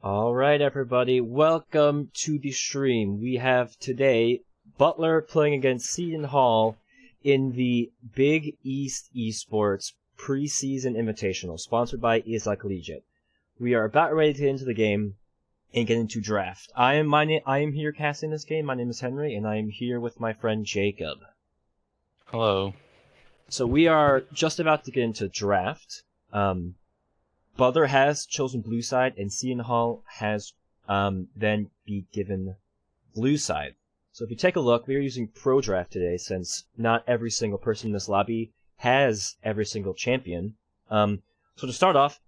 Alright everybody, welcome to the stream. We have today Butler playing against Seton Hall in the Big East Esports Preseason Invitational, sponsored by ESL Collegiate. We are about ready to get into the game and get into draft. I am here casting this game. My name is Henry, and I am here with my friend Jacob. Hello. So we are just about to get into draft. Butler has chosen blue side, and Seton Hall has then be given blue side. So if you take a look, we are using Pro Draft today, since not every single person in this lobby has every single champion. So to start off,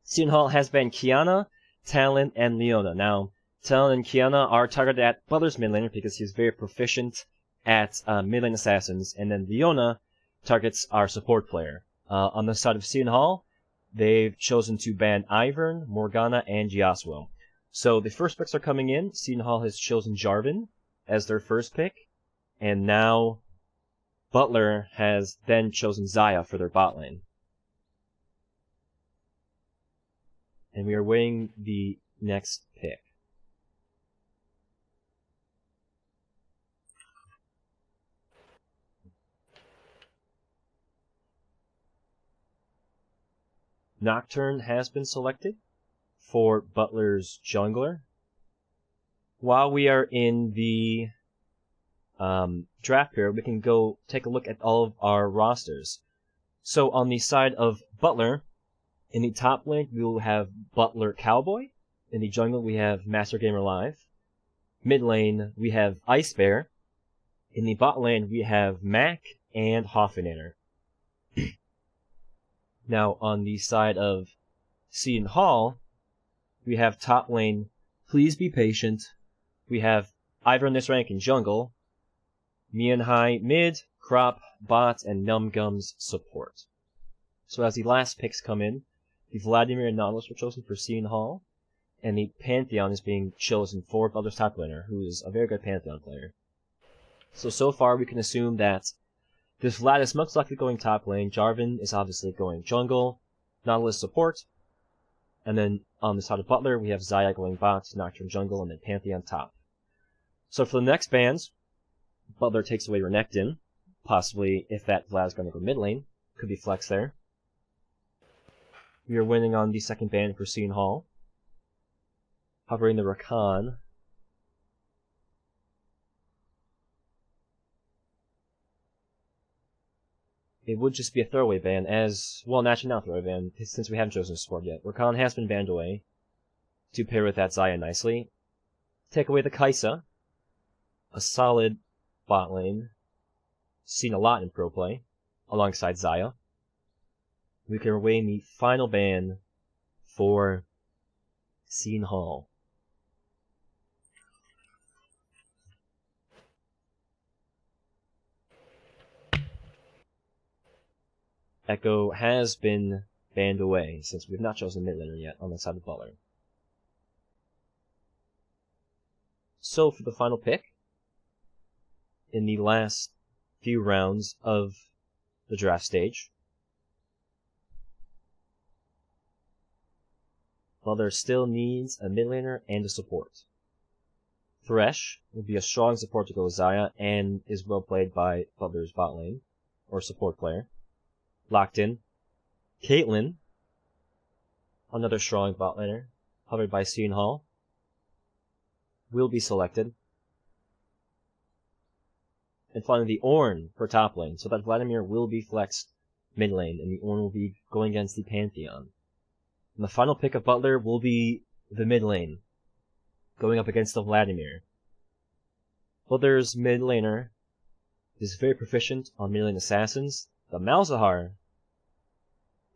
Seton Hall has banned Kiana, Talon, and Leona. Now, Talon and Kiana are targeted at Butler's mid laner because he's very proficient at mid lane assassins, and then Leona targets our support player. On the side of Seton Hall, they've chosen to ban Ivern, Morgana, and Yasuo. So the first picks are coming in. Seton Hall has chosen Jarvan as their first pick, and now Butler has then chosen Xayah for their bot lane. And we are waiting the next pick. Nocturne has been selected for Butler's jungler. While we are in the draft period, we can go take a look at all of our rosters. So on the side of Butler, in the top lane, we will have Butler Cowboy. In the jungle, we have Master Gamer Live. Mid lane, we have Ice Bear. In the bot lane, we have Mac and Hoffenator. Now, on the side of Seton Hall, we have top lane, Please Be Patient. We have Ivern this rank in jungle, Mian High mid, Crop, bot, and Numgums support. So as the last picks come in, the Vladimir and Nautilus were chosen for Seton Hall, and the Pantheon is being chosen for Butler's top laner, who is a very good Pantheon player. So far we can assume that this Vlad is most likely going top lane, Jarvan is obviously going jungle, Nautilus support, and then on the side of Butler we have Xayah going bot, Nocturne jungle, and then Pantheon top. So for the next bans, Butler takes away Renekton, possibly if that Vlad is going to go mid lane, could be flex there. We are winning on the second ban for Seton Hall. Hovering the Rakan. It would just be a throwaway ban, as, well, actually not a throwaway ban, since we haven't chosen a support yet. Rakan has been banned away, to pair with that Xayah nicely. Take away the Kaisa, a solid bot lane, seen a lot in pro play, alongside Xayah. We can await the final ban for Seton Hall. Echo has been banned away, since we've not chosen mid laner yet on the side of Butler. So for the final pick, in the last few rounds of the draft stage, Butler still needs a mid laner and a support. Thresh will be a strong support to go with Xayah and is well played by Butler's bot lane, or support player. Locked in. Caitlyn, another strong bot laner, hovered by Seton Hall, will be selected. And finally the Ornn for top lane, so that Vladimir will be flexed mid lane, and the Ornn will be going against the Pantheon. And the final pick of Butler will be the mid lane, going up against the Vladimir. Butler's mid laner is very proficient on mid lane assassins. The Malzahar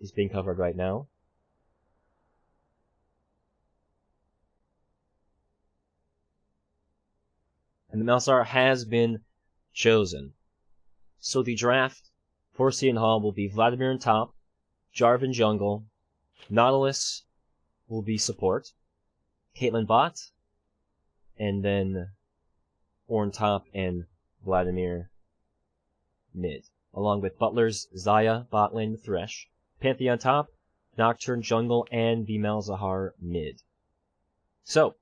is being covered right now. And the Malzahar has been chosen. So the draft for Seton Hall will be Vladimir in top, Jarvan jungle, Nautilus will be support, Caitlyn bot, and then Ornn top and Vladimir mid, along with Butler's Xayah bot lane Thresh, Pantheon top, Nocturne jungle, and the Malzahar mid. So,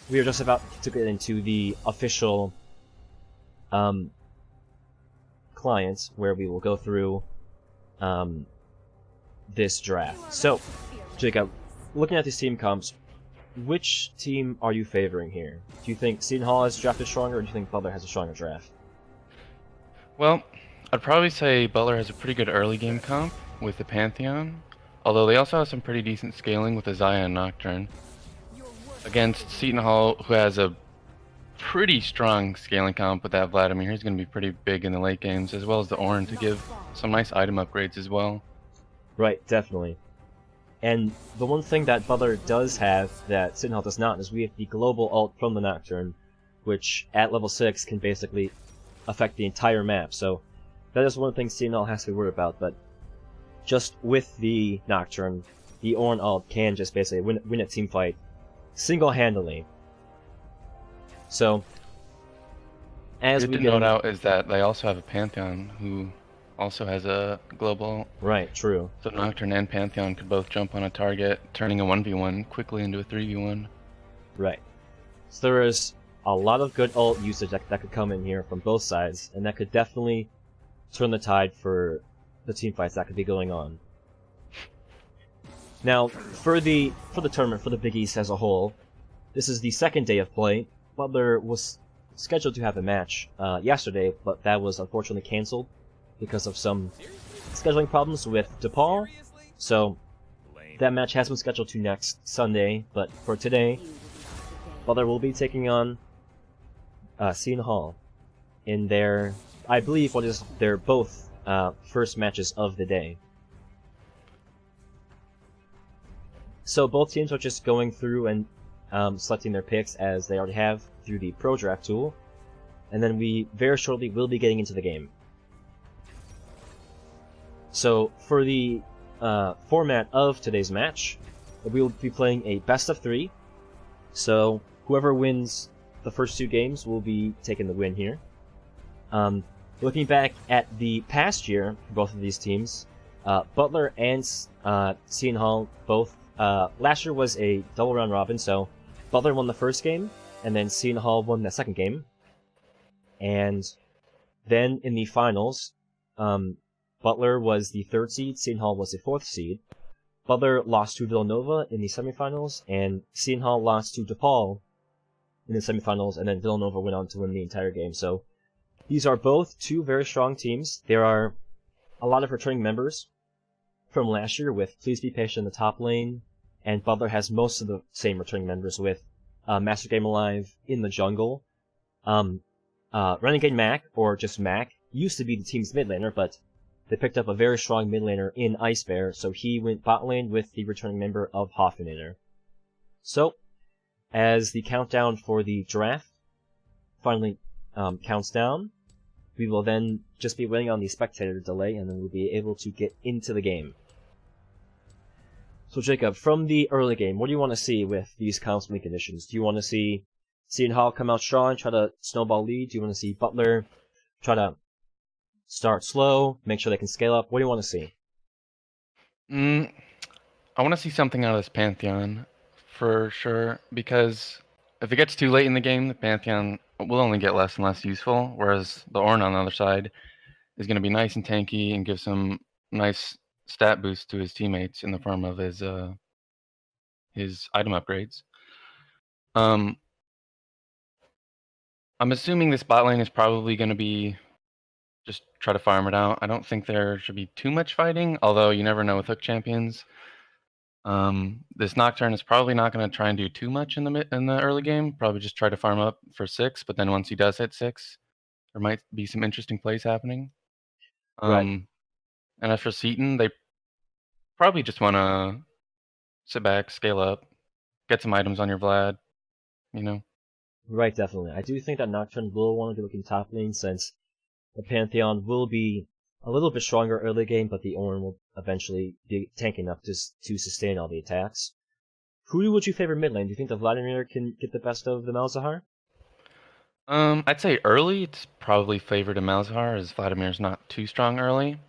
we are just about to get into the official client where we will go through this draft. So, Jacob, looking at these team comps, which team are you favoring here? Do you think Seton Hall has drafted stronger, or do you think Butler has a stronger draft? Well, I'd probably say Butler has a pretty good early game comp with the Pantheon, although they also have some pretty decent scaling with the Xayah and Nocturne. Against Seton Hall, who has a pretty strong scaling comp with that Vladimir, he's going to be pretty big in the late games, as well as the Ornn to give some nice item upgrades as well. Right, definitely. And the one thing that Butler does have that Seton Hall does not is we have the global ult from the Nocturne, which at level 6 can basically affect the entire map. So that is one thing Seton Hall has to be worried about, but just with the Nocturne, the Ornn ult can just basically win a team fight single-handedly. So, as Good we to get note out is that they also have a Pantheon who also has a global. Right, true. So Nocturne and Pantheon could both jump on a target, turning a 1v1 quickly into a 3v1. Right. So there is a lot of good ult usage that could come in here from both sides, and that could definitely turn the tide for the team fights that could be going on. Now, for the tournament, for the Big East as a whole, this is the second day of play. Butler was scheduled to have a match yesterday, but that was unfortunately canceled because of some scheduling problems with DePaul. So that match has been scheduled to next Sunday, but for today, Butler will be taking on Seton Hall in their, I believe, what is their both first matches of the day. So both teams are just going through and selecting their picks as they already have through the Pro Draft tool, and then we very shortly will be getting into the game. So for the format of today's match, we will be playing a best of 3. So whoever wins the first 2 games will be taking the win here. Looking back at the past year for both of these teams, Butler and Seton Hall both. Last year was a double round robin, so Butler won the first game, and then Seton Hall won the second game. And then in the finals, Butler was the 3rd seed, Seton Hall was the 4th seed. Butler lost to Villanova in the semifinals, and Seton Hall lost to DePaul in the semifinals, and then Villanova went on to win the entire game. So these are both 2 very strong teams. There are a lot of returning members from last year with Please Be Patient in the top lane, and Butler has most of the same returning members with Master Game Alive in the jungle. Renegade Mac, or just Mac, used to be the team's mid laner, but they picked up a very strong mid laner in Ice Bear, so he went bot lane with the returning member of Hoffinator. So, as the countdown for the draft finally counts down, we will then just be waiting on the spectator delay, and then we'll be able to get into the game. So Jacob, from the early game, what do you want to see with these counseling conditions? Do you want to see Seton Hall come out strong, try to snowball lead? Do you want to see Butler try to start slow, make sure they can scale up? What do you want to see? I want to see something out of this Pantheon, for sure, because if it gets too late in the game, the Pantheon will only get less and less useful, whereas the Ornn on the other side is going to be nice and tanky and give some nice stat boost to his teammates in the form of his item upgrades. I'm assuming this bot lane is probably going to be just try to farm it out. I don't think there should be too much fighting, although you never know with hook champions. This Nocturne is probably not going to try and do too much in the early game. Probably just try to farm up for 6, but then once he does hit 6, there might be some interesting plays happening. Right. And as for Seton, they probably just want to sit back, scale up, get some items on your Vlad, you know. Right, definitely. I do think that Nocturne will want to be looking top lane, since the Pantheon will be a little bit stronger early game, but the Ornn will eventually be tanky enough to sustain all the attacks. Who would you favor mid lane? Do you think the Vladimir can get the best of the Malzahar? I'd say early, it's probably favored to Malzahar, as Vladimir's not too strong early.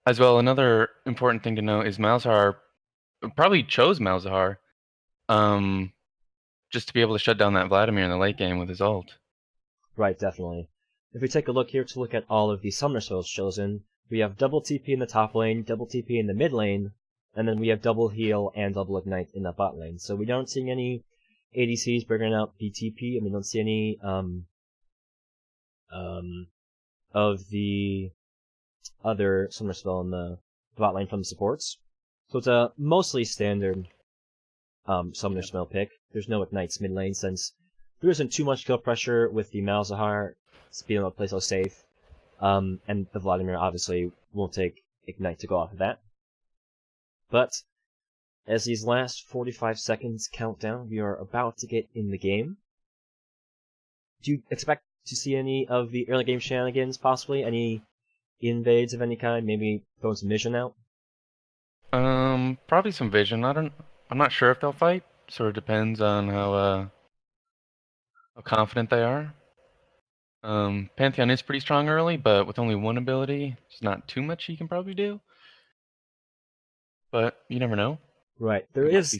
As well, another important thing to note is Malzahar probably chose Malzahar just to be able to shut down that Vladimir in the late game with his ult. Right, definitely. If we take a look here to look at all of the summoner spells chosen, we have double TP in the top lane, double TP in the mid lane, and then we have double heal and double ignite in the bot lane. So we don't see any ADCs bringing out the TP, and we don't see any of the other summoner spell in the bot lane from the supports. So it's a mostly standard summoner spell pick. There's no ignites mid lane since there isn't too much kill pressure with the Malzahar being able to play so safe. And the Vladimir obviously won't take ignite to go off of that. But as these last 45 seconds count down, we are about to get in the game. Do you expect to see any of the early game shenanigans, possibly? Any invades of any kind? Maybe throwing some vision out? Probably some vision. I'm not sure if they'll fight. Sort of depends on how confident they are. Pantheon is pretty strong early, but with only one ability, there's not too much he can probably do. But you never know. Right. There is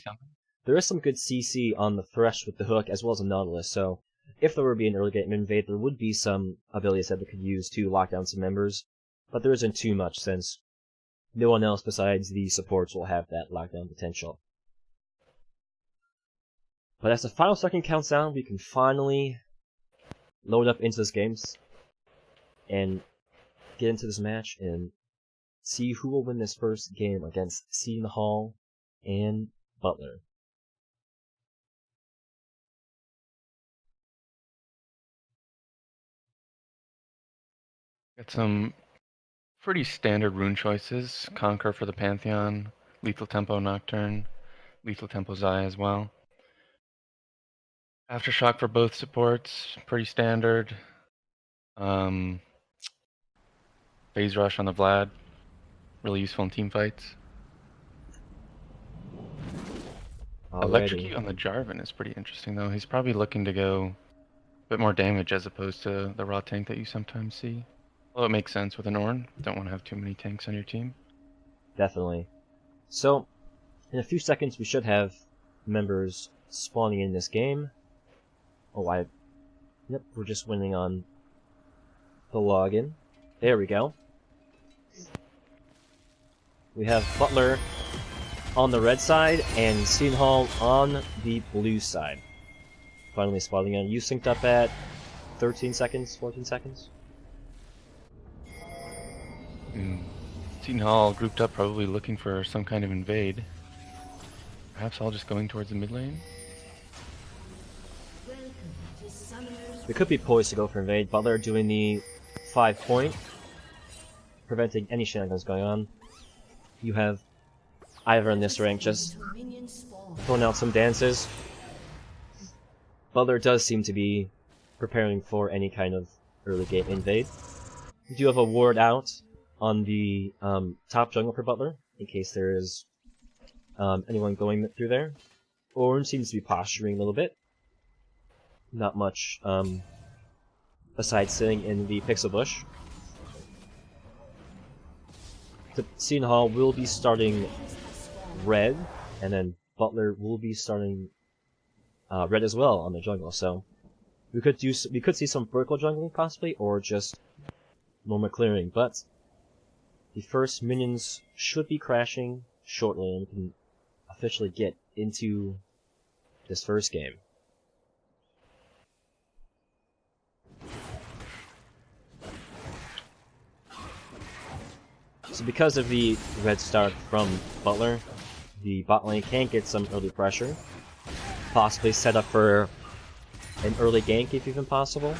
some good CC on the Thresh with the hook as well as a Nautilus, so if there were to be an early game invade, there would be some abilities that they could use to lock down some members, but there isn't too much since no one else besides the supports will have that lockdown potential. But as the final second counts down, we can finally load up into this game and get into this match and see who will win this first game against Seton and Butler. Got some pretty standard rune choices. Conquer for the Pantheon, Lethal Tempo Nocturne, Lethal Tempo Zaya as well. Aftershock for both supports, pretty standard. Phase Rush on the Vlad, really useful in team fights. Electrocute on the Jarvan is pretty interesting though. He's probably looking to go a bit more damage as opposed to the raw tank that you sometimes see. Well, it makes sense with an Ornn. Don't want to have too many tanks on your team. Definitely. So, in a few seconds we should have members spawning in this game. Yep, we're just waiting on the login. There we go. We have Butler on the red side and Seton on the blue side. Finally spawning in. You synced up at 13 seconds, 14 seconds? Seton grouped up, probably looking for some kind of invade. Perhaps all just going towards the mid lane? We could be poised to go for invade. Butler doing the 5-point, preventing any shenanigans going on. You have Ivor in this rank just throwing out some dances. Butler does seem to be preparing for any kind of early game invade. We do have a ward out on the top jungle for Butler, in case there is anyone going through there. Ornn seems to be posturing a little bit. Not much besides sitting in the pixel bush. The Seton will be starting red, and then Butler will be starting red as well on the jungle. So we could see some vertical jungling possibly, or just normal clearing. But the first minions should be crashing shortly, and we can officially get into this first game. So because of the red start from Butler, the bot lane can get some early pressure. Possibly set up for an early gank if even possible.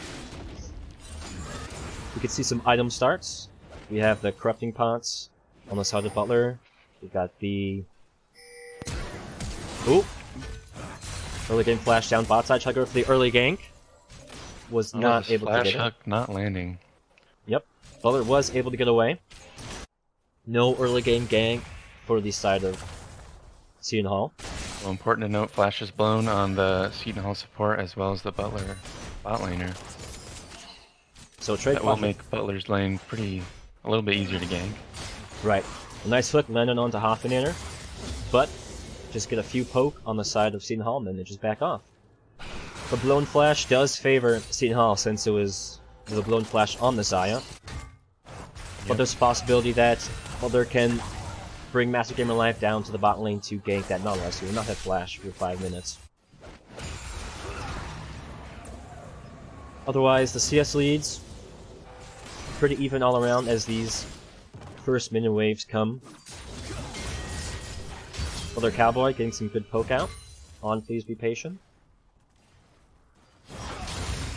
We could see some item starts. We have the Corrupting Pots on the side of Butler. We got the... Ooh! Early game flash down bot side. Try to go for the early gank. Was not able to get it. Not landing. Yep. Butler was able to get away. No early game gank for the side of Seton. Well, important to note, flash is blown on the Seton support as well as the Butler bot laner. So trade that will make Butler's lane a little bit easier to gank. Right. A nice flick landed onto Hoffenator, but just get a few poke on the side of Seton Hall, and then they just back off. The blown flash does favor Seton Hall since it was the blown flash on the Xayah. But there's a possibility that Butler can bring Master Gamer Life down to the bot lane to gank that Nautilus. He will not have flash for 5 minutes. Otherwise, the CS leads pretty even all around as these first minion waves come. Other Cowboy getting some good poke out on Please Be Patient.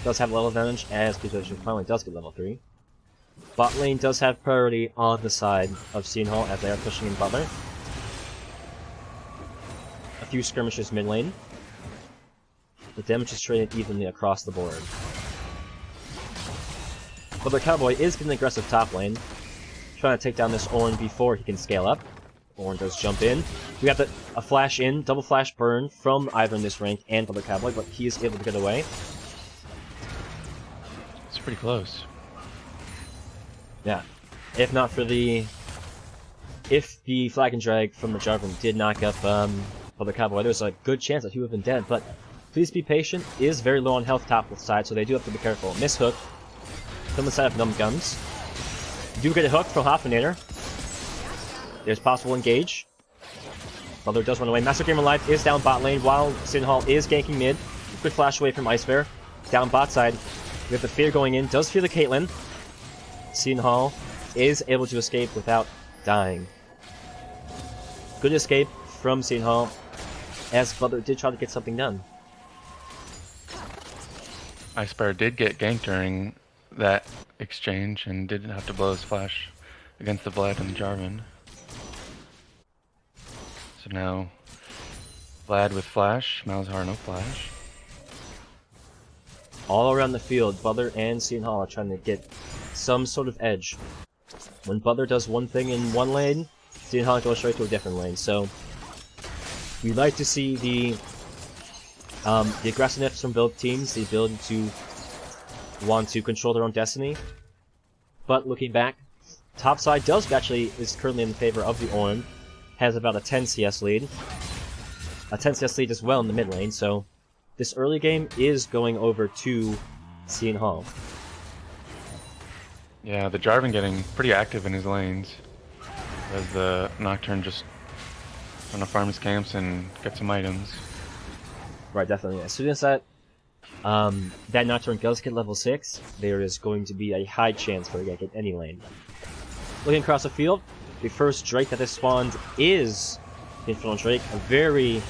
Does have level advantage as Please Be Patient finally does get level 3. Bot lane does have priority on the side of Seton Hall as they are pushing in Butler. A few skirmishes mid lane. The damage is traded evenly across the board. But the Cowboy is getting aggressive top lane, trying to take down this Ornn before he can scale up. Ornn does jump in. We have a flash in, double flash burn from either in this rank and Butler Cowboy, but he is able to get away. It's pretty close. Yeah. If not for the... If the Flag and Drag from the Jarvan did knock up Butler Cowboy, there's a good chance that he would have been dead, but Please Be Patient is very low on health top side, so they do have to be careful. Miss hook from the side of Numb Guns. Do get a hook from Hoffinator. There's possible engage. Butler does run away. Master Gamer Life is down bot lane while Seton Hall is ganking mid. Good flash away from Ice Bear. Down bot side. We have the Fear going in. Does fear the Caitlyn. Seton Hall is able to escape without dying. Good escape from Seton Hall as Butler did try to get something done. Ice Bear did get ganked during that exchange and didn't have to blow his flash against the Vlad and the Jarvan. So now Vlad with flash, Malzahar no flash. All around the field, Butler and Seton Hall are trying to get some sort of edge. When Butler does one thing in one lane, Seton Hall goes straight to a different lane. So we like to see the aggressiveness from both teams, the ability to want to control their own destiny. But looking back, topside is currently in favor of the Ornn, has about a 10 CS lead. A 10 CS lead as well in the mid lane, so this early game is going over to Seton Hall. Yeah, the Jarvan getting pretty active in his lanes as the Nocturne just want to farm his camps and get some items. Right, definitely. As soon as that Nocturne does get level 6, there is going to be a high chance for it to get any lane. Looking across the field, the first Drake that has spawned is the Infernal Drake, a very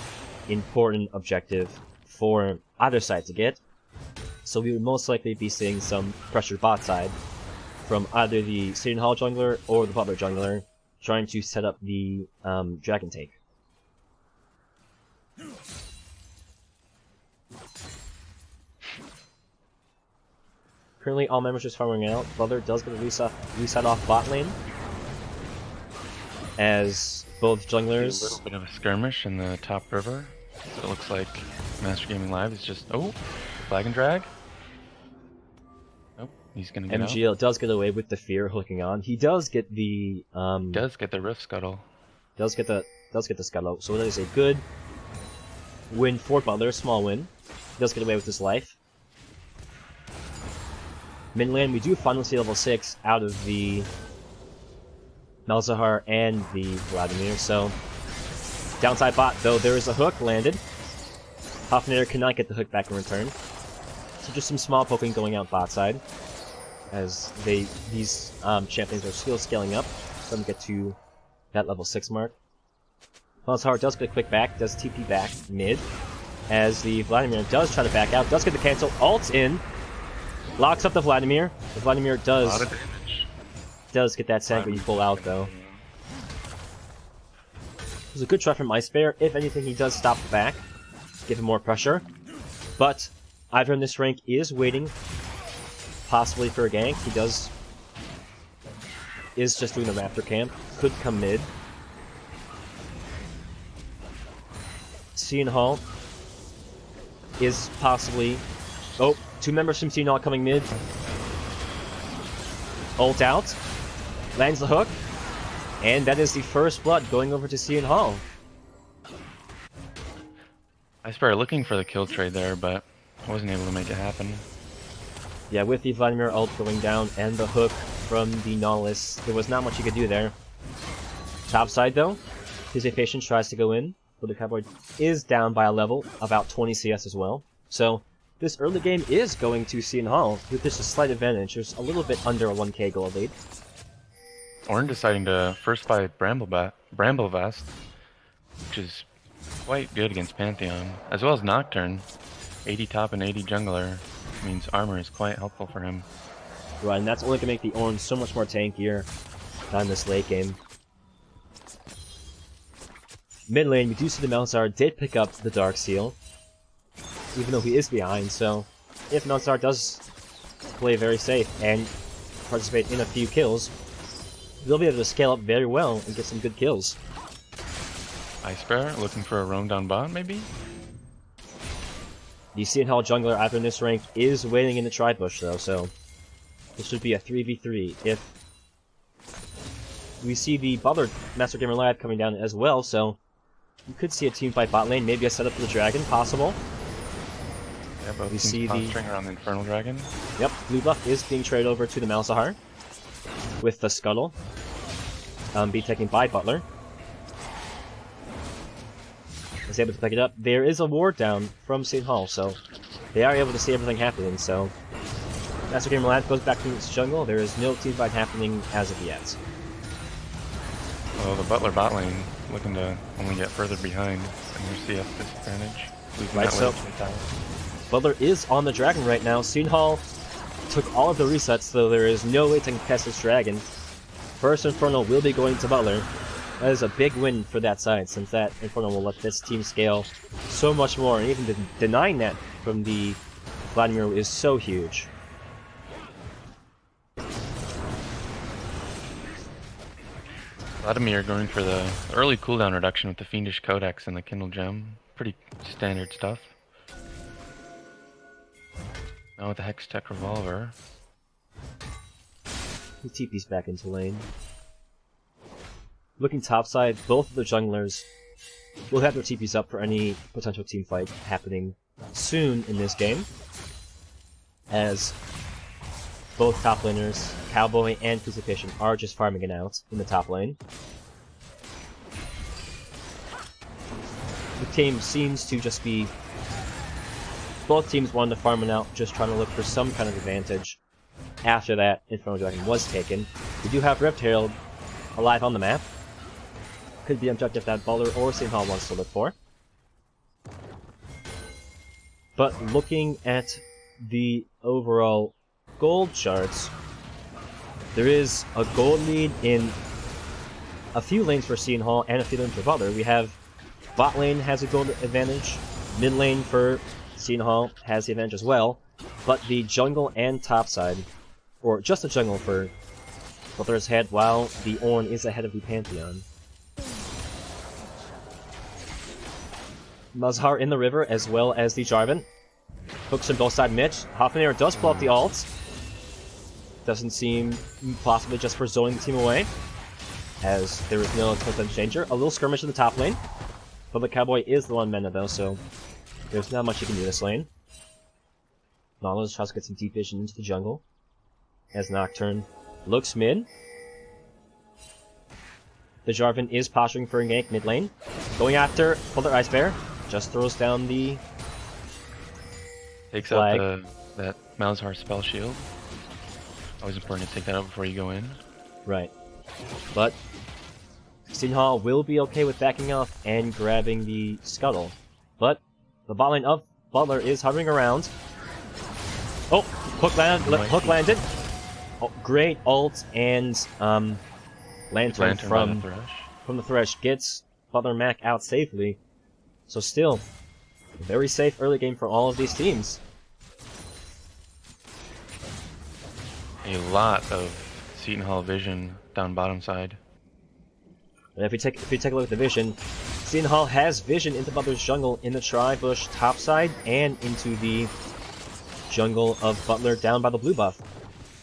important objective for either side to get. So we would most likely be seeing some pressure bot side from either the Seton Hall jungler or the Butler jungler trying to set up the Dragon Take. Currently, all members just farming out. Butler does get a reset off bot lane, as both junglers... A little bit of a skirmish in the top river. So it looks like Master Gaming Live is just... Oh! Flag and drag? Nope, he's gonna get MGL out. does get away with the fear hooking on. He does get the... does get the Rift Scuttle. Does get the scuttle. So that is a good win for Butler. Small win. He does get away with his life. Mid lane, we do finally see level 6 out of the Malzahar and the Vladimir, so downside bot, though there is a hook landed. Hoffinator cannot get the hook back in return. So just some small poking going out bot side, as these champions are still scaling up, so they get to that level 6 mark. Malzahar does get a quick back, does TP back mid, as the Vladimir does try to back out, does get the cancel, ults in, locks up the Vladimir. The Vladimir does get that Sangre full out, though. It was a good try from Ice Bear. If anything, he does stop the back, give him more pressure. But Ivor in this rank is waiting, possibly for a gank. He is just doing a Raptor camp. Could come mid. Seton Hall is possibly... Oh, 2 members from Seton Hall coming mid. Ult out. Lands the hook. And that is the first blood going over to Seton Hall. I spare looking for the kill trade there, but I wasn't able to make it happen. Yeah, with the Vladimir ult going down and the hook from the Nautilus, there was not much you could do there. Top side though, his Patience tries to go in, but the Cowboy is down by a level, about 20 CS as well. So this early game is going to Seton Hall with just a slight advantage. There's a little bit under a 1k gold lead. Ornn deciding to first buy Bramble Vest, which is quite good against Pantheon, as well as Nocturne. 80 top and 80 jungler means armor is quite helpful for him. Right, and that's only going to make the Ornn so much more tankier on this late game. Mid lane, we do see the Malzahar did pick up the Dark Seal, even though he is behind, so if Malzahar does play very safe and participate in a few kills, they'll be able to scale up very well and get some good kills. Ice Bear looking for a roam down bot, maybe? The Seton Hall jungler after this rank is waiting in the tri-bush though, so this should be a 3v3. If we see the Butler Master Gamer Live coming down as well, so you could see a team fight bot lane, maybe a setup for the dragon, possible. Yeah, but we see the string around the Infernal Dragon. Yep, blue buff is being traded over to the Malzahar with the Scuttle be taken by Butler. Is able to pick it up. There is a ward down from Seton Hall, so they are able to see everything happening. So Master Gamer Live goes back to its jungle. There is no team fight happening as of yet. Well, the Butler bot lane looking to only get further behind and their CS disadvantage. Right, so Butler is on the dragon right now. Seton Hall took all of the resets, so there is no way to contest this dragon. First Infernal will be going to Butler. That is a big win for that side, since that Infernal will let this team scale so much more, and even denying that from the Vladimir is so huge. Vladimir going for the early cooldown reduction with the Fiendish Codex and the Kindle Gem. Pretty standard stuff. Now with the Hex Tech Revolver. He TP's back into lane. Looking topside, both of the junglers will have their TPs up for any potential team fight happening soon in this game, as both top laners, Cowboy and Patient, are just farming it out in the top lane. The team seems to just be... both teams wanting to farm it out, just trying to look for some kind of advantage after that Infernal Dragon was taken. We do have Rift Herald alive on the map. Could be an objective that Butler or Seton Hall wants to look for. But looking at the overall gold charts, there is a gold lead in a few lanes for Seton Hall and a few lanes for Butler. We have bot lane has a gold advantage, mid lane for Seton Hall has the advantage as well, but the jungle and top side, or just the jungle for Butler's head, while the Ornn is ahead of the Pantheon. Malzahar in the river, as well as the Jarvan. Hooks on both side mid. Hoffenheim does pull up the ult. Doesn't seem possibly just for zoning the team away, as there is no potential danger. A little skirmish in the top lane, but the Cowboy is the one mana though, so there's not much you can do this lane. Nautilus tries to get some deep vision into the jungle, as Nocturne looks mid. The Jarvan is posturing for a gank mid lane. Going after Polar Ice Bear. Just throws down the takes flag. out that Malzahar spell shield. Always important to take that out before you go in. Right. But Seton Hall will be okay with backing off and grabbing the Scuttle. But the bot lane of Butler is hovering around. Oh! Hook landed. Oh, great ult and Lantern from the Thresh gets Butler Mac out safely. So still, a very safe early game for all of these teams. A lot of Seton Hall vision down bottom side. And if you take a look at the vision, Seton Hall has vision into Butler's jungle in the tri-bush top side and into the jungle of Butler down by the blue buff.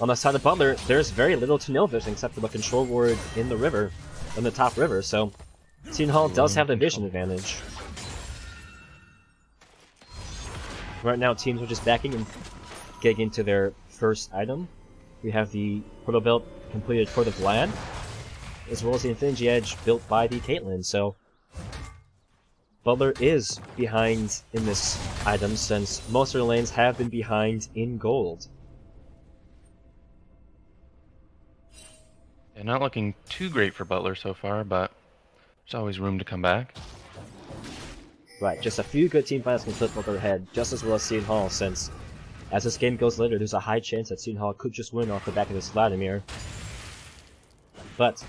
On the side of Butler, there's very little to no vision except for the control ward in the river, in the top river, so Seton Hall does have the vision advantage. Right now, teams are just backing and getting into their first item. We have the Proto Belt completed for the Vlad, as well as the Infinity Edge built by the Caitlyn. So Butler is behind in this item since most of their lanes have been behind in gold. Yeah, not looking too great for Butler so far, but there's always room to come back. Right, just a few good team fights can flip Butler ahead, just as well as Seton Hall, since as this game goes later, there's a high chance that Seton Hall could just win off the back of this Vladimir. But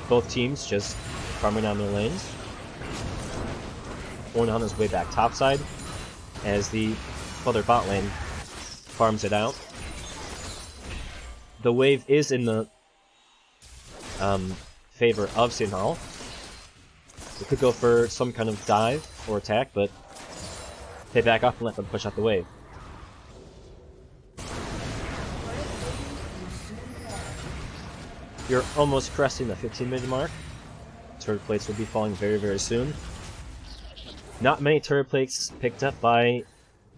both teams just farming down their lanes. One on his way back topside, as the other bot lane farms it out. The wave is in the favor of Seton Hall. They could go for some kind of dive or attack, but they back off and let them push out the wave. You're almost cresting the 15-minute mark. Turret plates will be falling very, very soon. Not many turret plates picked up by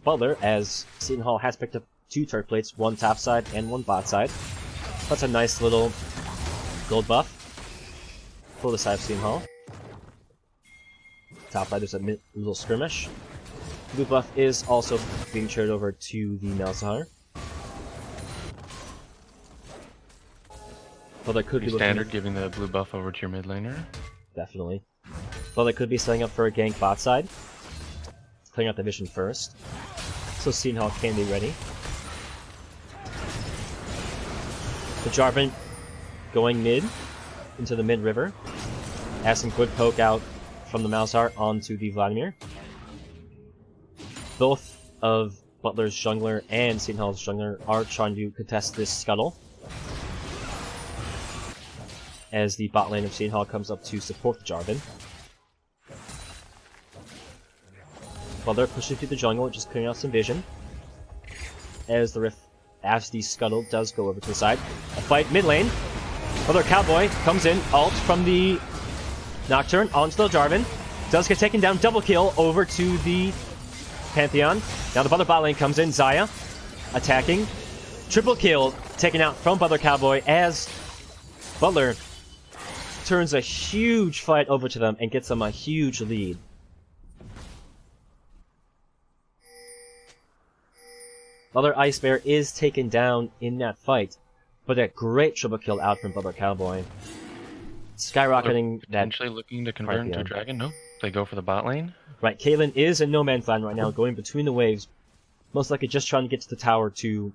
Butler, as Seton Hall has picked up 2 turret plates, one top side and one bot side. That's a nice little gold buff for the side of Seton Hall. Top side, there's a little skirmish. Blue buff is also being shared over to the Malzahar. Well, that could be standard giving the blue buff over to your mid laner. Definitely. Well, they could be setting up for a gank bot side. Clearing out the vision first. So Seton Hall can be ready. The Jarvan going mid into the mid river. Has some quick poke out from the Malzahar onto the Vladimir. Both of Butler's jungler and Seton Hall's jungler are trying to contest this scuttle, as the bot lane of Seton Hall comes up to support the Jarvan. Butler pushing through the jungle, just clearing out some vision. As the scuttle does go over to the side. A fight mid lane. Butler Cowboy comes in, ult from the Nocturne onto the Jarvan. Does get taken down, double kill over to the Pantheon. Now the Butler bot lane comes in, Xayah attacking. Triple kill taken out from Butler Cowboy as Butler turns a huge fight over to them and gets them a huge lead. Butler Ice Bear is taken down in that fight, but a great triple kill out from Butler Cowboy. Skyrocketing that. Potentially looking to convert into a dragon? No. They go for the bot lane. Right, Caitlyn is in no man's land right now, going between the waves. Most likely just trying to get to the tower to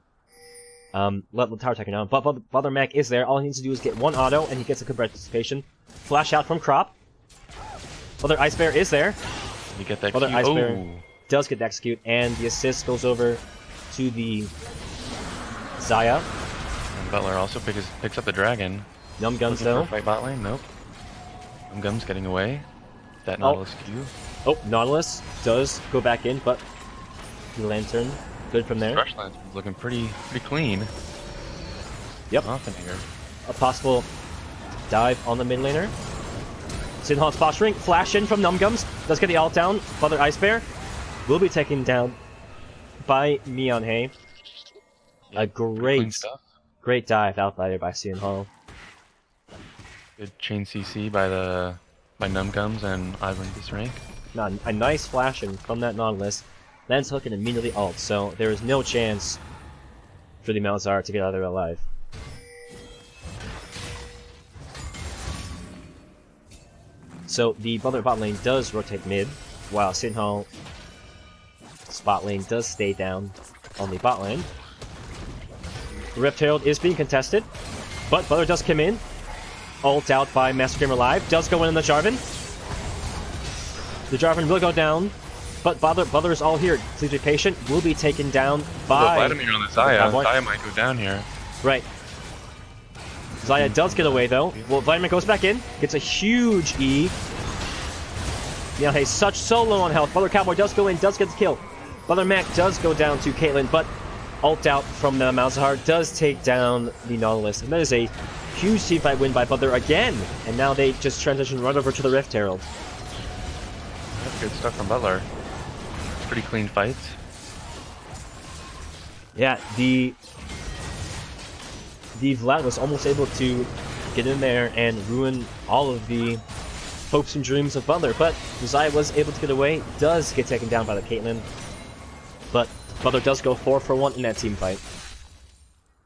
let the tower take it down. But Butler Mac is there. All he needs to do is get one auto, and he gets a good participation. Flash out from Crop. Butler Ice Bear is there. You get that Butler Ice Bear does get the execute, and the assist goes over to the Xayah. And Butler also picks up the dragon. Numb Guns though. Fight bot lane? Nope. Numb Guns getting away. That Nautilus Q. Oh, Nautilus does go back in, but the Lantern, good from there. Rush Lantern's looking pretty clean. Yep. Often here. A possible dive on the mid laner. Seton Hall's posturing, flash in from Numgums, does get the ult down. Butler Ice Bear will be taken down by Myeonhae. A great dive out there by Seton Hall. Good chain CC by Numgums and Ivan this rank. A nice flashing from that Nautilus. Lands hook and immediately ult, so there is no chance for the Malzahar to get out of there alive. So the Butler bot lane does rotate mid, while Seton Hall bot lane does stay down on the bot lane. The Rift Herald is being contested, but Butler does come in. Ult out by Master Gamer Live. Does go in on the Jarvan. The Jarvan will go down, but Butler is all here. Please be patient. Will be taken down by Vladimir on the Xayah. Xayah might go down here. Right. Xayah does get away though. Well, Vladimir goes back in. Gets a huge E. Yeah, hey, so low on health. Butler Cowboy does go in. Does get the kill. Butler Mac does go down to Caitlyn, but ult out from the Malzahar does take down the Nautilus. And that is a huge teamfight win by Butler again. And now they just transition right over to the Rift Herald. Good stuff from Butler. Pretty clean fights. Yeah, the Vlad was almost able to get in there and ruin all of the hopes and dreams of Butler, but Zaya was able to get away, does get taken down by the Caitlyn, but Butler does go 4 for 1 in that team fight,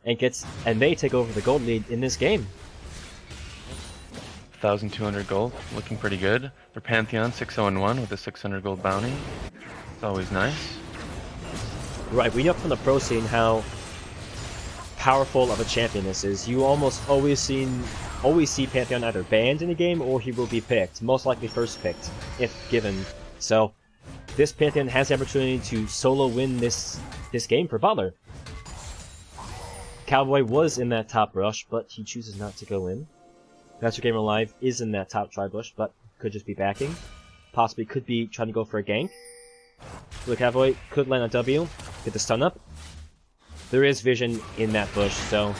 and they take over the gold lead in this game. 1,200 gold, looking pretty good. For Pantheon, 6-0-1 with a 600 gold bounty. It's always nice. Right, we know from the pro scene how powerful of a champion this is. You almost always see Pantheon either banned in a game or he will be picked, most likely first picked, if given. So this Pantheon has the opportunity to solo win this game for Butler. Cowboy was in that top rush, but he chooses not to go in. Master Gamer Live is in that top tri bush, but could just be backing. Possibly could be trying to go for a gank. The Cowboy could land a W, get the stun up. There is vision in that bush, so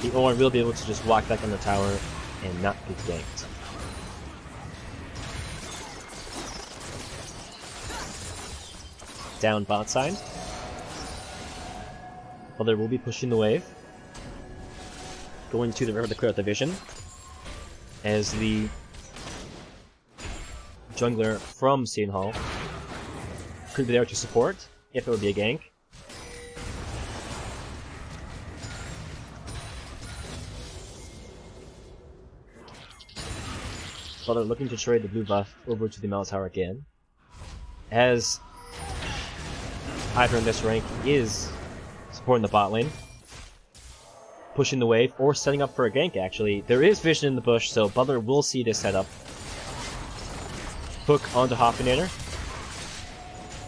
the Orin will be able to just walk back on the tower and not get ganked. Down bot side. Butler will be pushing the wave. Going to the river to clear out the vision. As the jungler from Seton could be there to support, if it would be a gank. Butler looking to trade the blue buff over to the Mel Tower again. As either in this rank is supporting the bot lane, pushing the wave, or setting up for a gank actually. There is vision in the bush, so Butler will see this setup. Hook onto Hoffinator.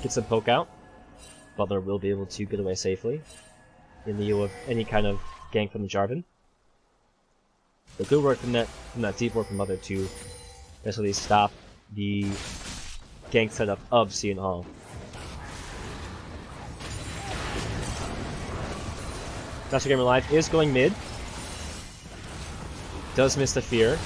Get some poke out. Butler will be able to get away safely in lieu of any kind of gank from the Jarvan. But good work from that deep work from Butler to basically stop the gank setup of Seton. Master Gamer Live is going mid. Does miss the fear.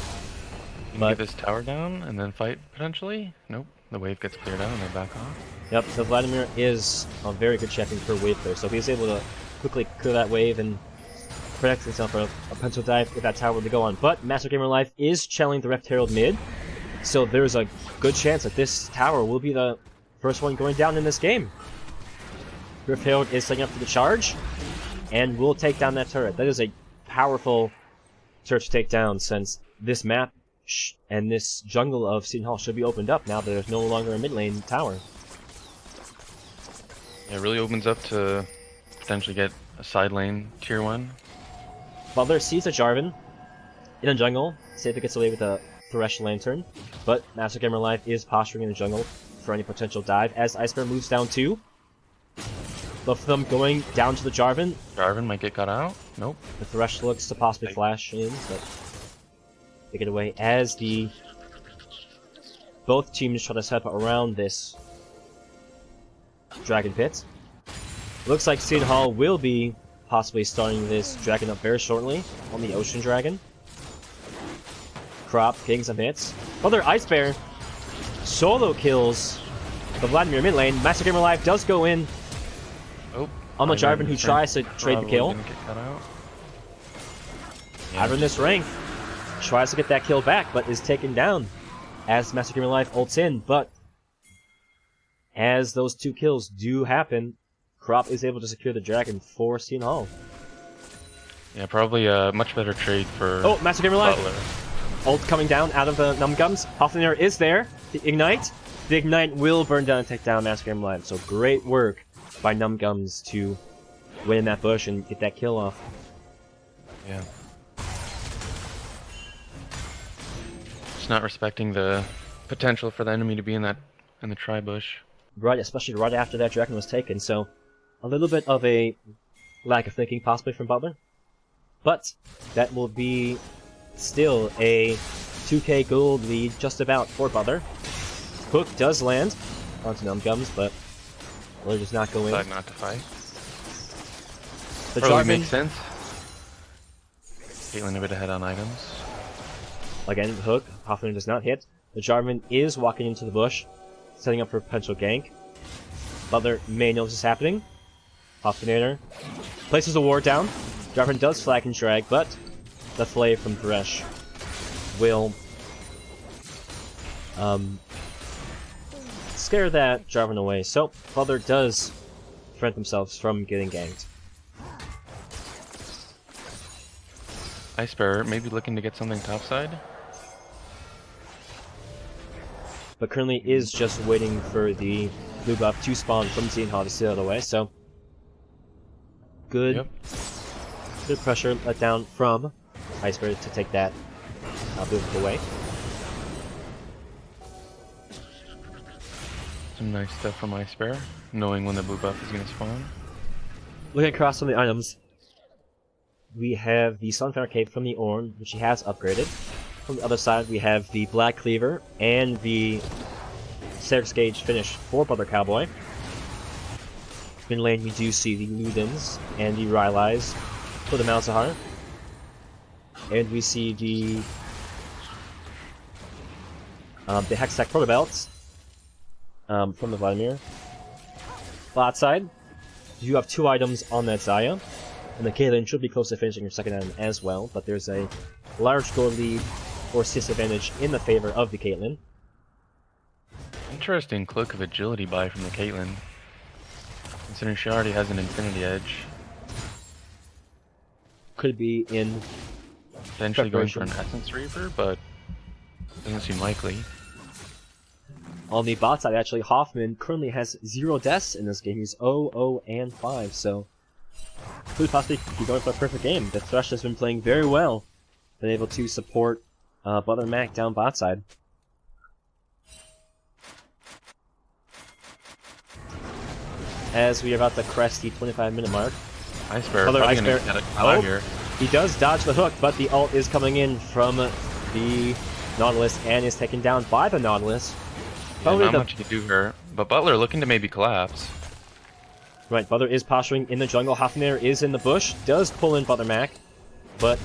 You can get this tower down and then fight potentially? Nope. The wave gets cleared out and they back off. Yep, so Vladimir is a very good champion for wave clear, so if he's able to quickly clear that wave and protect himself from a pencil dive if that tower were to go on. But Master Gamer Live is channeling the Rift Herald mid, so there's a good chance that this tower will be the first one going down in this game. Rift Herald is setting up for the charge, and will take down that turret. That is a powerful turret to take down, since this map and this jungle of Seton should be opened up now that there's no longer a mid lane tower. Yeah, it really opens up to potentially get a side lane tier 1. Butler sees a Jarvan in a jungle, safely gets away with a Thresh Lantern, but Master Gamer Live is posturing in the jungle for any potential dive as Ice Bear moves down too. Both of them going down to the Jarvan. Jarvan might get cut out. Nope. The Thresh looks to possibly flash in, but they get away as both teams try to set up around this Dragon Pit. Looks like Seton will be possibly starting this Dragon up very shortly on the Ocean Dragon. Crop getting some hits. Other Ice Bear solo kills the Vladimir mid lane. Master Gamer Live does go in on the Jarvan, who tries to trade the kill. Either in this rank tries to get that kill back, but is taken down as Master Gamer Live ults in. But as those 2 kills do happen, Crop is able to secure the dragon for Seton. Yeah, probably a much better trade for Master Gamer Live. Butler. Ult coming down out of the Numgums. Hoffinator is there. The Ignite. The Ignite will burn down and take down Master Gamer Live. So great work by Numgums to win in that bush and get that kill off. Yeah. Just not respecting the potential for the enemy to be in the tri-bush. Right, especially right after that dragon was taken, so a little bit of a lack of thinking possibly from Butler. But that will be still a 2k gold lead just about for Butler. Hook does land onto Numgums, but Butler does not go in. Decide not to fight. The Probably Jarvan makes sense. Caitlyn a bit ahead on items. Again, the hook. Hoffman does not hit. The Jarvan is walking into the bush. setting up for a potential gank. Butler may know this is happening. Hoffinator places a ward down. Jarvan does flag and drag, but the flay from Thresh will scare that Jarvan away. So Butler does prevent themselves from getting ganked. Ice Bear maybe looking to get something topside. But currently is just waiting for the blue buff to spawn from Seton to steal it away, so good pressure let down from Ice Bear to take that blue buff away. Some nice stuff from Ice Bear, knowing when the blue buff is going to spawn. Looking across some of the items, we have the Sunfire Cape from the Ornn, which he has upgraded. From the other side, we have the Black Cleaver and the Serek's Gauge finish for Butler Cowboy. In lane, we do see the Ludens and the Rylai's for the Malzahar. And we see the Hextech Protobelts from the Vladimir. Bot side, you have 2 items on that Xayah, and the Caitlyn should be close to finishing her second item as well, but there's a large gold lead or disadvantage in the favor of the Caitlyn. Interesting Cloak of Agility buy from the Caitlyn, considering she already has an Infinity Edge. Could be in Potentially going for an Essence Reaver, but doesn't seem likely. On the bot side, actually, Hoffman currently has 0 deaths in this game. He's 0, 0, and 5, so could possibly be going for a perfect game. The Thresh has been playing very well, been able to support Butler Mac down bot side. As we are about to crest the 25-minute mark. Ice Bear, Butler probably Ice gonna Bear. get a cloud here. He does dodge the hook, but the ult is coming in from the Nautilus and is taken down by the Nautilus. Yeah, not much to do here, but Butler looking to maybe collapse. Right, Butler is posturing in the jungle. Hoffnair is in the bush, does pull in Butler Mac, but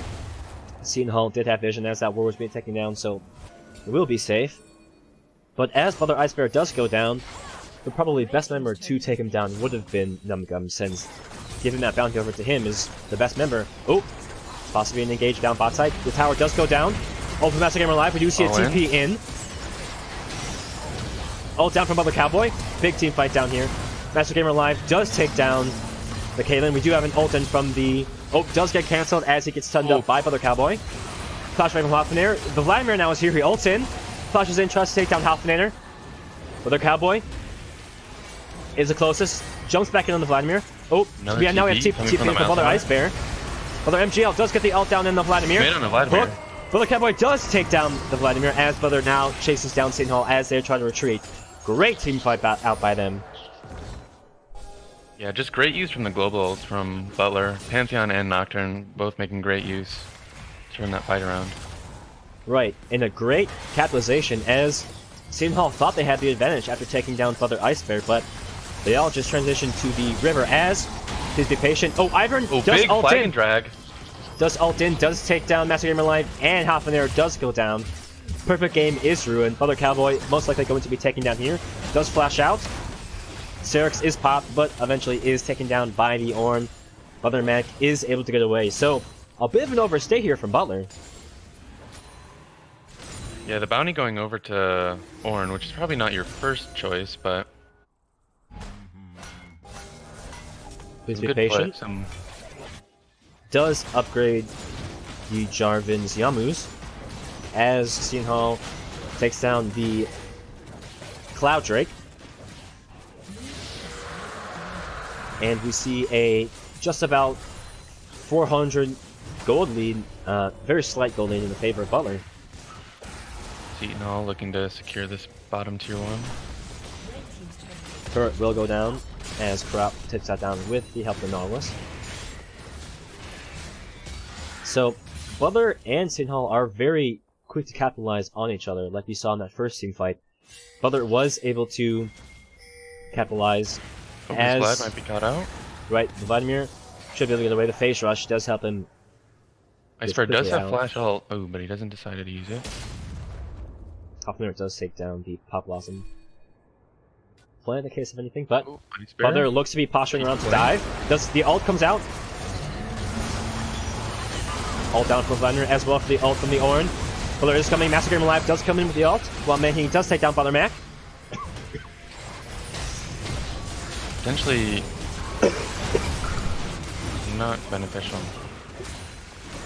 Seton did have vision as that ward was being taken down, so it will be safe. But as Butler Ice Bear does go down, the probably best member to take him down would have been Numgum, since giving that bounty over to him is the best member. Oh, possibly an engage down bot side. The tower does go down. Open Master Gamer live. We do see a TP in. Ult down from Butler Cowboy. Big team fight down here. Master Gamer live does take down the Caitlyn. We do have an ult in from the... Oh, does get cancelled as he gets stunned up by Butler Cowboy. Flash right from Hoffnair. The Vladimir now is here. He ults in. Flashes in, tries to take down Hoffnair. Butler Cowboy is the closest. Jumps back in on the Vladimir. Oh, now we have TP from Butler Ice Bear. Butler MGL does get the ult down in the Vladimir. Made on the Vladimir. Hook. Butler Cowboy does take down the Vladimir as Butler now chases down Seton as they're trying to retreat. Great team fight out by them. Yeah, just great use from the global ults from Butler. Pantheon and Nocturne both making great use. Turn that fight around. Right, and a great capitalization as Seton thought they had the advantage after taking down Butler Ice Bear, but they all just transitioned to the river as... Please be patient. Oh, Ivern does big ult flag in. and drag. Does ult in, does take down Master Gamer Live, and Hoffnair does go down. Perfect game is ruined. Butler Cowboy most likely going to be taken down here. Does flash out. Serek's is popped, but eventually is taken down by the Ornn. Butler Mac is able to get away. So, a bit of an overstay here from Butler. Yeah, the bounty going over to Ornn, which is probably not your first choice, but... Please be patient. Does upgrade the Jarvan's Yamus as Seton takes down the Cloud Drake. And we see a just about 400 gold lead, very slight gold lead in the favor of Butler. Seton looking to secure this bottom tier 1. Turret will go down as Corrupt tips that down with the help of Nautilus. So, Butler and Seton are very quick to capitalize on each other, like we saw in that first team fight. Butler was able to capitalize as... Vlad might be caught out. Right, Vladimir should be able to get away. The Phase Rush does help him. Ice Bear does have flash ult. Oh, but he doesn't decide to use it. Hoffnair does take down the Pop Blossom. play in the case of anything, but Ooh, Butler looks to be posturing around to dive. Does the ult comes out? Ult down from Vladimir as well for the ult from the Ornn. Butler is coming. Massacre Alive does come in with the ult, while he does take down Butler Mac. Potentially not beneficial.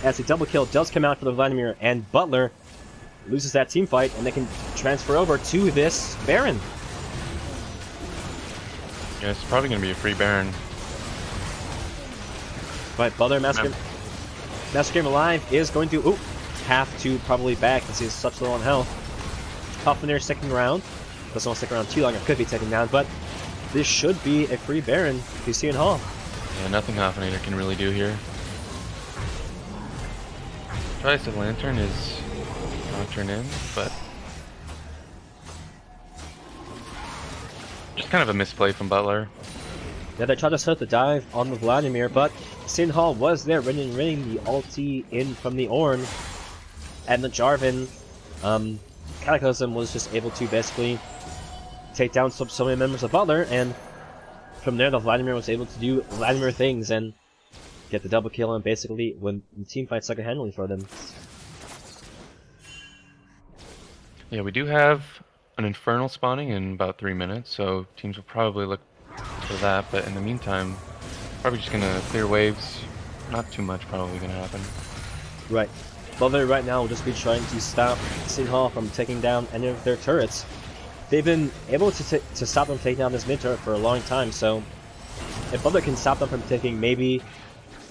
As the double kill does come out for the Vladimir, and Butler loses that team fight, and they can transfer over to this Baron. Yeah, it's probably going to be a free Baron. But Butler Massacre Alive is going to have to probably back since he's such low on health. Hoffner sticking around. Doesn't want to stick around too long, it could be taken down, but this should be a free Baron to Seton Hall. Yeah, nothing Hoffnader can really do here. Tries to Lantern is not turned in, but just kind of a misplay from Butler. Yeah, they tried to start the dive on the Vladimir, but Seton Hall was there running the ulti in from the Ornn, and the Jarvan Cataclysm was just able to basically take down so many members of Butler, and from there the Vladimir was able to do Vladimir things and get the double kill and basically win the team fight second-handedly for them. Yeah, we do have an Infernal spawning in about 3 minutes, so teams will probably look for that, but in the meantime, probably just gonna clear waves. Not too much probably gonna happen. Right. Butler right now will just be trying to stop Seton Hall from taking down any of their turrets. They've been able to stop them taking down this mid turret for a long time, so if Butler can stop them from taking maybe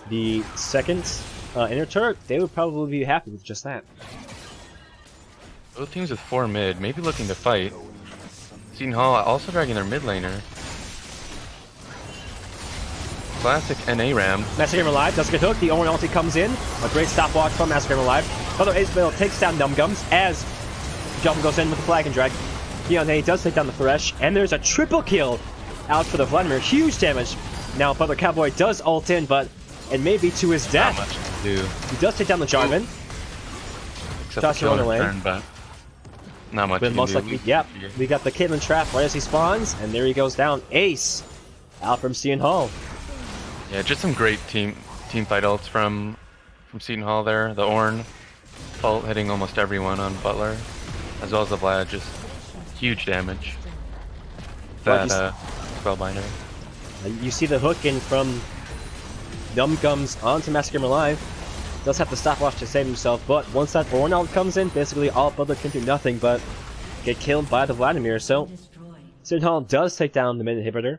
the second inner turret, they would probably be happy with just that. Both teams with 4 mid, maybe looking to fight. Seton Hall also dragging their mid laner. Classic NA Ram. Massacre Alive does get hooked. The Ornn ulti comes in. A great stopwatch from Massacre Alive. Butler Ace takes down Numgums as Jump goes in with the flag and drag. He does take down the Thresh, and there's a triple kill out for the Vladimir. Huge damage. Now Butler Cowboy does ult in, but it may be to his death. Not much to do. He does take down the Jarvan. Except the kill in turn, but not much. But most likely, yep. We got the Caitlyn trap right as he spawns, and there he goes down. Ace out from Seton Hall. Yeah, just some great team fight ults from Seton Hall there. The Ornn ult hitting almost everyone on Butler, as well as the Vlad, just huge damage. That Spellbinder. You see the hook in from Numgums onto Massacre Alive. Does have to stopwatch to save himself, but once that Ornn ult comes in, basically all Butler can do nothing but get killed by the Vladimir. So Seton Hall does take down the mid inhibitor.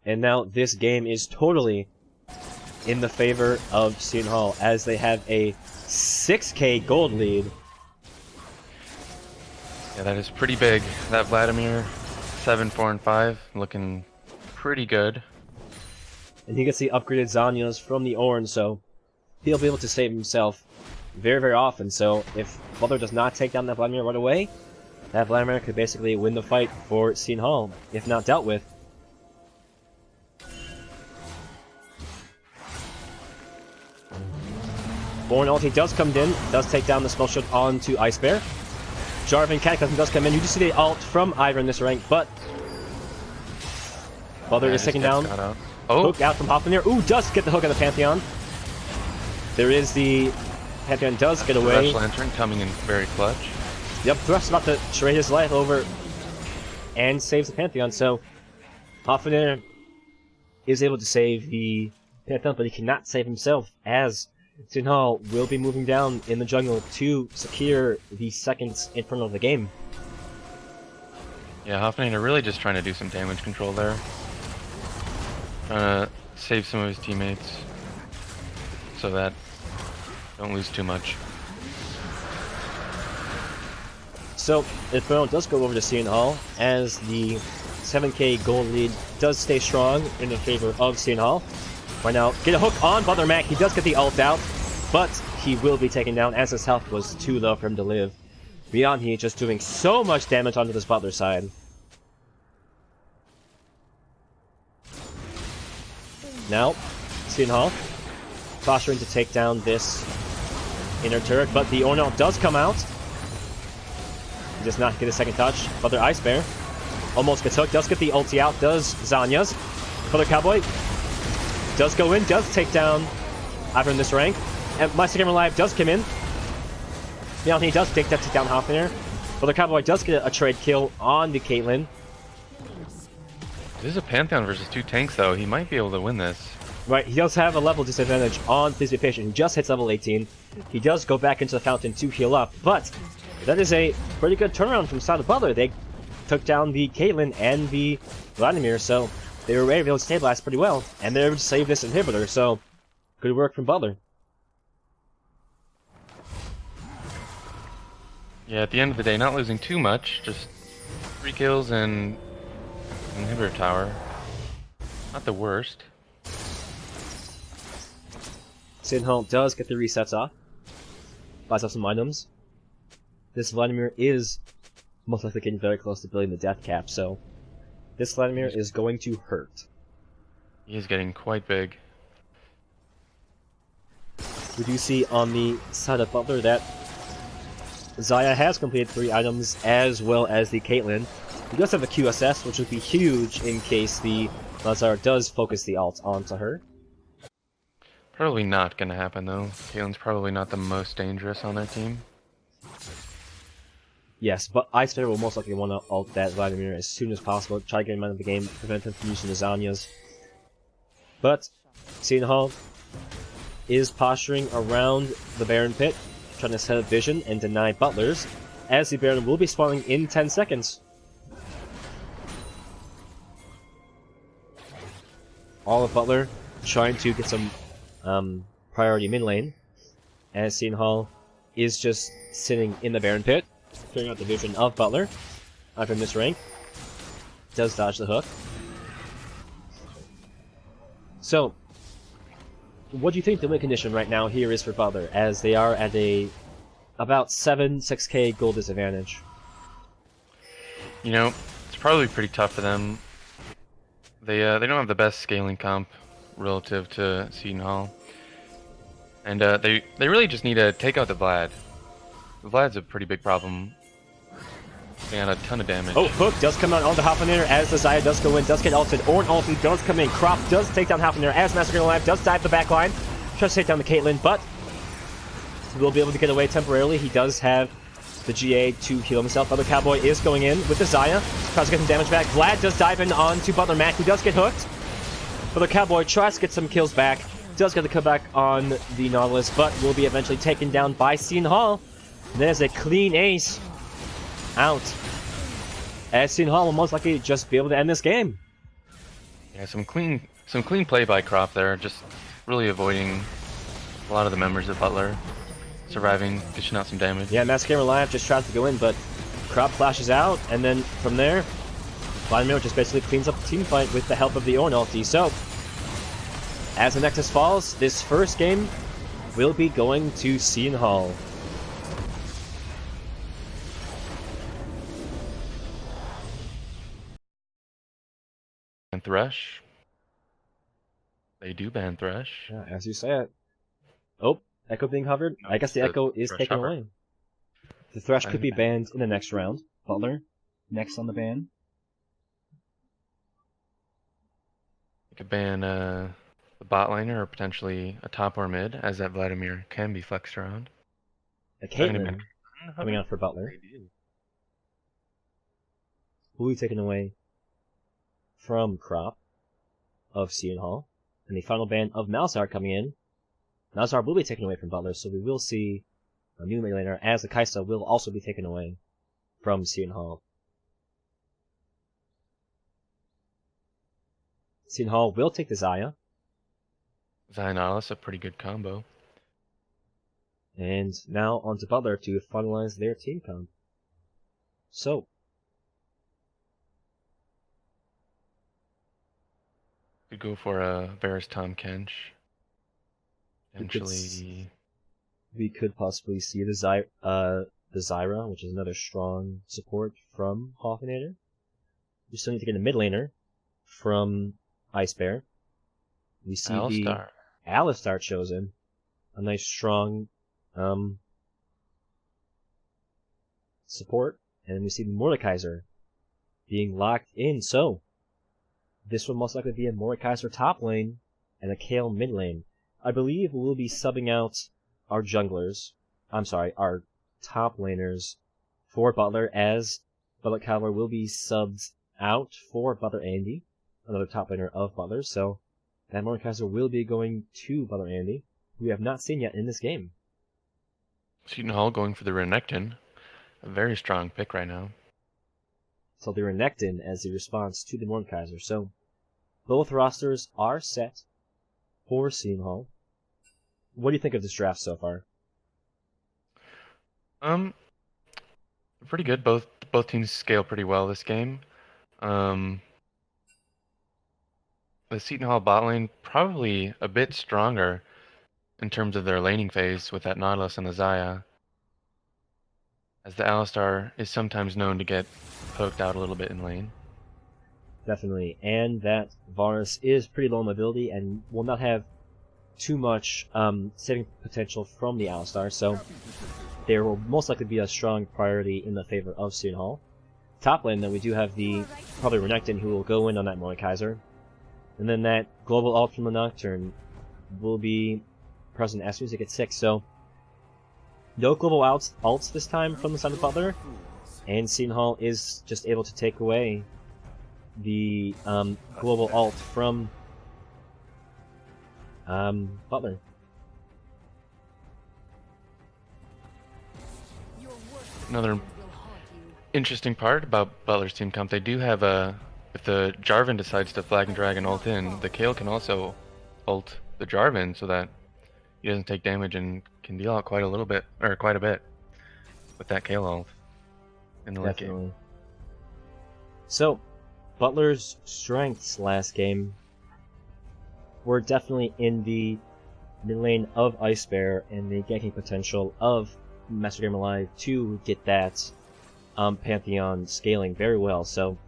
And now this game is totally in the favor of Seton Hall, as they have a 6k gold lead. Yeah, that is pretty big. That Vladimir, 7, 4, and 5, looking pretty good. And he gets the upgraded Zanyas from the Ornn, so he'll be able to save himself very, very often. So if Butler does not take down that Vladimir right away, that Vladimir could basically win the fight for Seton Hall, if not dealt with. Ornn ulti does come in, does take down the spell shield onto Ice Bear. Jarvan Cataclysm does come in. You just see the ult from Ivor in this rank, but Butler is taken down. Hook out from Hoffner. Ooh, does get the hook of the Pantheon. There is the Pantheon does get away. Thresh Lantern coming in very clutch. Yep, Thresh about to trade his life over and saves the Pantheon. So Hoffner is able to save the Pantheon, but he cannot save himself, as Seton Hall will be moving down in the jungle to secure the second Infernal of the game. Yeah, Hoffnader really just trying to do some damage control there. Trying to save some of his teammates so that don't lose too much. So, Infernal does go over to Seton Hall, as the 7k gold lead does stay strong in the favor of Seton Hall. Right now, get a hook on Butler Mac. He does get the ult out, but he will be taken down as his health was too low for him to live. Beyond, he just doing so much damage onto this Butler side. Now, Seton Hall posturing to take down this inner turret, but the Ornn ult does come out. He does not get a second touch. Butler Ice Bear almost gets hooked, does get the ulti out, does Zanya's. Butler Cowboy does go in, does take down Ivern in this rank. And My Second Alive does come in. He does take down Hoffner. Butler Cowboy does get a trade kill on the Caitlyn. This is a Pantheon versus 2 tanks, though. He might be able to win this. Right, he does have a level disadvantage on Please Be Patient. He just hits level 18. He does go back into the fountain to heal up, but that is a pretty good turnaround from side of Butler. They took down the Caitlyn and the Vladimir, so they were able to stabilize pretty well, and they were able to save this inhibitor, so good work from Butler. Yeah, at the end of the day, not losing too much, just 3 kills and an inhibitor tower. Not the worst. Seton does get the resets off. Buys up some items. This Vladimir is most likely getting very close to building the death cap, so this Vladimir is going to hurt. He is getting quite big. We do see on the side of Butler that Xayah has completed 3 items, as well as the Caitlyn. He does have a QSS, which would be huge in case the Lazar does focus the ult onto her. Probably not gonna happen, though. Caitlyn's probably not the most dangerous on their team. Yes, but Ice Bear will most likely want to ult that Vladimir as soon as possible, try to get him out of the game, prevent him from using the Zanyas. But Seton is posturing around the Baron pit, trying to set up vision and deny Butler's, as the Baron will be spawning in 10 seconds. All of Butler trying to get some priority mid lane, as Seton is just sitting in the Baron pit, clearing out the vision of Butler. From this rank, does dodge the hook. So, what do you think the win condition right now here is for Butler, as they are at about 6k gold disadvantage? You know, it's probably pretty tough for them. They don't have the best scaling comp relative to Seton, and they really just need to take out the Vlad. The Vlad's a pretty big problem. They got a ton of damage. Oh, hook does come out onto Hoffner as the Xayah does go in, does get ulted. Ornn ulti does come in. Crop does take down Hoffner as Massacre Alive does dive the back line. Tries to take down the Caitlyn, but will be able to get away temporarily. He does have the GA to heal himself. Butler Cowboy is going in with the Xayah. Tries to get some damage back. Vlad does dive in onto Butler Mac, who does get hooked. Butler Cowboy tries to get some kills back. Does get the comeback on the Nautilus, but will be eventually taken down by Seton. There's a clean ace out, as Seton will most likely just be able to end this game. Yeah, some clean play by Crop there, just really avoiding a lot of the members of Butler, surviving, dishing out some damage. Yeah, Massacre Alive just tries to go in, but Crop flashes out, and then from there, Vladimir just basically cleans up the team fight with the help of the Ornn ulti. So, as the Nexus falls, this first game will be going to Seton. And Thresh. They do ban Thresh. Yeah, as you say it. Oh, Echo being hovered? No, I guess the Echo is taken away. The Thresh could be banned in the next round. Butler, next on the ban. You could ban the bot laner or potentially a top or mid, as that Vladimir can be flexed around. A Caitlyn coming out for Butler. Will be taken away from Crop of Seton, and the final ban of Malzahar coming in. Malzahar will be taken away from Butler, so we will see a new mid laner, as the Kaisa will also be taken away from Seton. Seton will take the Xayah. Xayah Nautilus, a pretty good combo. And now on to Butler to finalize their team comp. So, could go for a Varus Tom Kench. Potentially, we could possibly see the Zyra, which is another strong support from Hoffnader. We still need to get a mid laner from Ice Bear. We see the Alistar chosen, a nice strong support, and we see the Mordekaiser being locked in. So, this will most likely be a Mordekaiser top lane and a Kayle mid lane. I believe we'll be subbing out our junglers, our top laners for Butler, as Butler Cavalry will be subbed out for Butler Andy, another top laner of Butler. So, that Mordekaiser will be going to Butler Andy, who we have not seen yet in this game. Seton Hall going for the Renekton. A very strong pick right now. So the Renekton as the response to the Mordekaiser. So both rosters are set for Seton Hall. What do you think of this draft so far? Pretty good. Both teams scale pretty well this game. The Seton Hall bot lane probably a bit stronger in terms of their laning phase with that Nautilus and the Xayah, as the Alistar is sometimes known to get poked out a little bit in lane. Definitely, and that Varus is pretty low in mobility and will not have too much saving potential from the Alistar, so there will most likely be a strong priority in the favor of Seton Hall. Top lane, then we do have the probably Renekton, who will go in on that Mordekaiser, and then that global ult from the Nocturne will be present as soon as it gets 6, so no global ults this time from the side of Butler, and Seton Hall is just able to take away the global ult from Butler. Another interesting part about Butler's team comp, they do have if the Jarvan decides to Flag and Dragon ult in, the Kayle can also ult the Jarvan so that he doesn't take damage and can deal out quite a bit with that Kayle ult in the late game. So, Butler's strengths last game were definitely in the mid lane of Ice Bear and the ganking potential of Master Gamer Live to get that Pantheon scaling very well. So,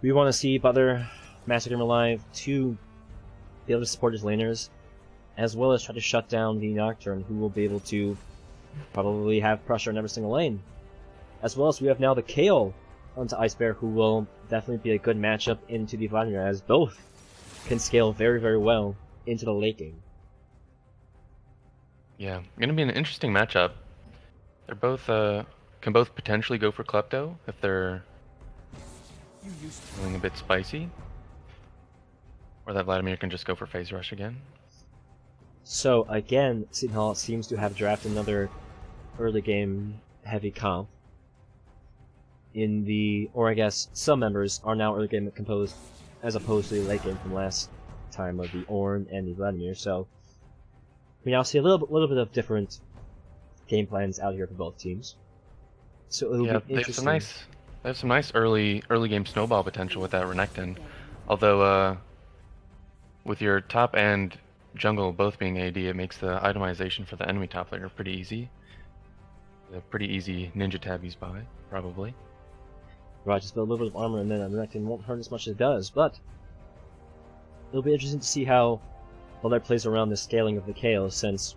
we want to see Butler, Master Gamer Live to be able to support his laners, as well as try to shut down the Nocturne, who will be able to probably have pressure in every single lane. As well as we have now the Kayle onto Ice Bear, who will definitely be a good matchup into the Vladimir, as both can scale very, very well into the late game. Yeah, going to be an interesting matchup. They're both can both potentially go for Klepto if they're feeling a bit spicy, or that Vladimir can just go for Phase Rush again. So again, Seton Hall seems to have drafted another early game heavy comp. Or I guess some members are now early game composed, as opposed to the late game from last time of the Ornn and the Vladimir. So we now see a little bit of different game plans out here for both teams. So it'll be interesting. They have some nice early game snowball potential with that Renekton. Although with your top and jungle both being AD, it makes the itemization for the enemy top laner pretty easy. A pretty easy ninja tabbies by, probably. Right, just build a little bit of armor and then a Renekton won't hurt as much as it does, but it'll be interesting to see how Butler plays around the scaling of the Kayle, since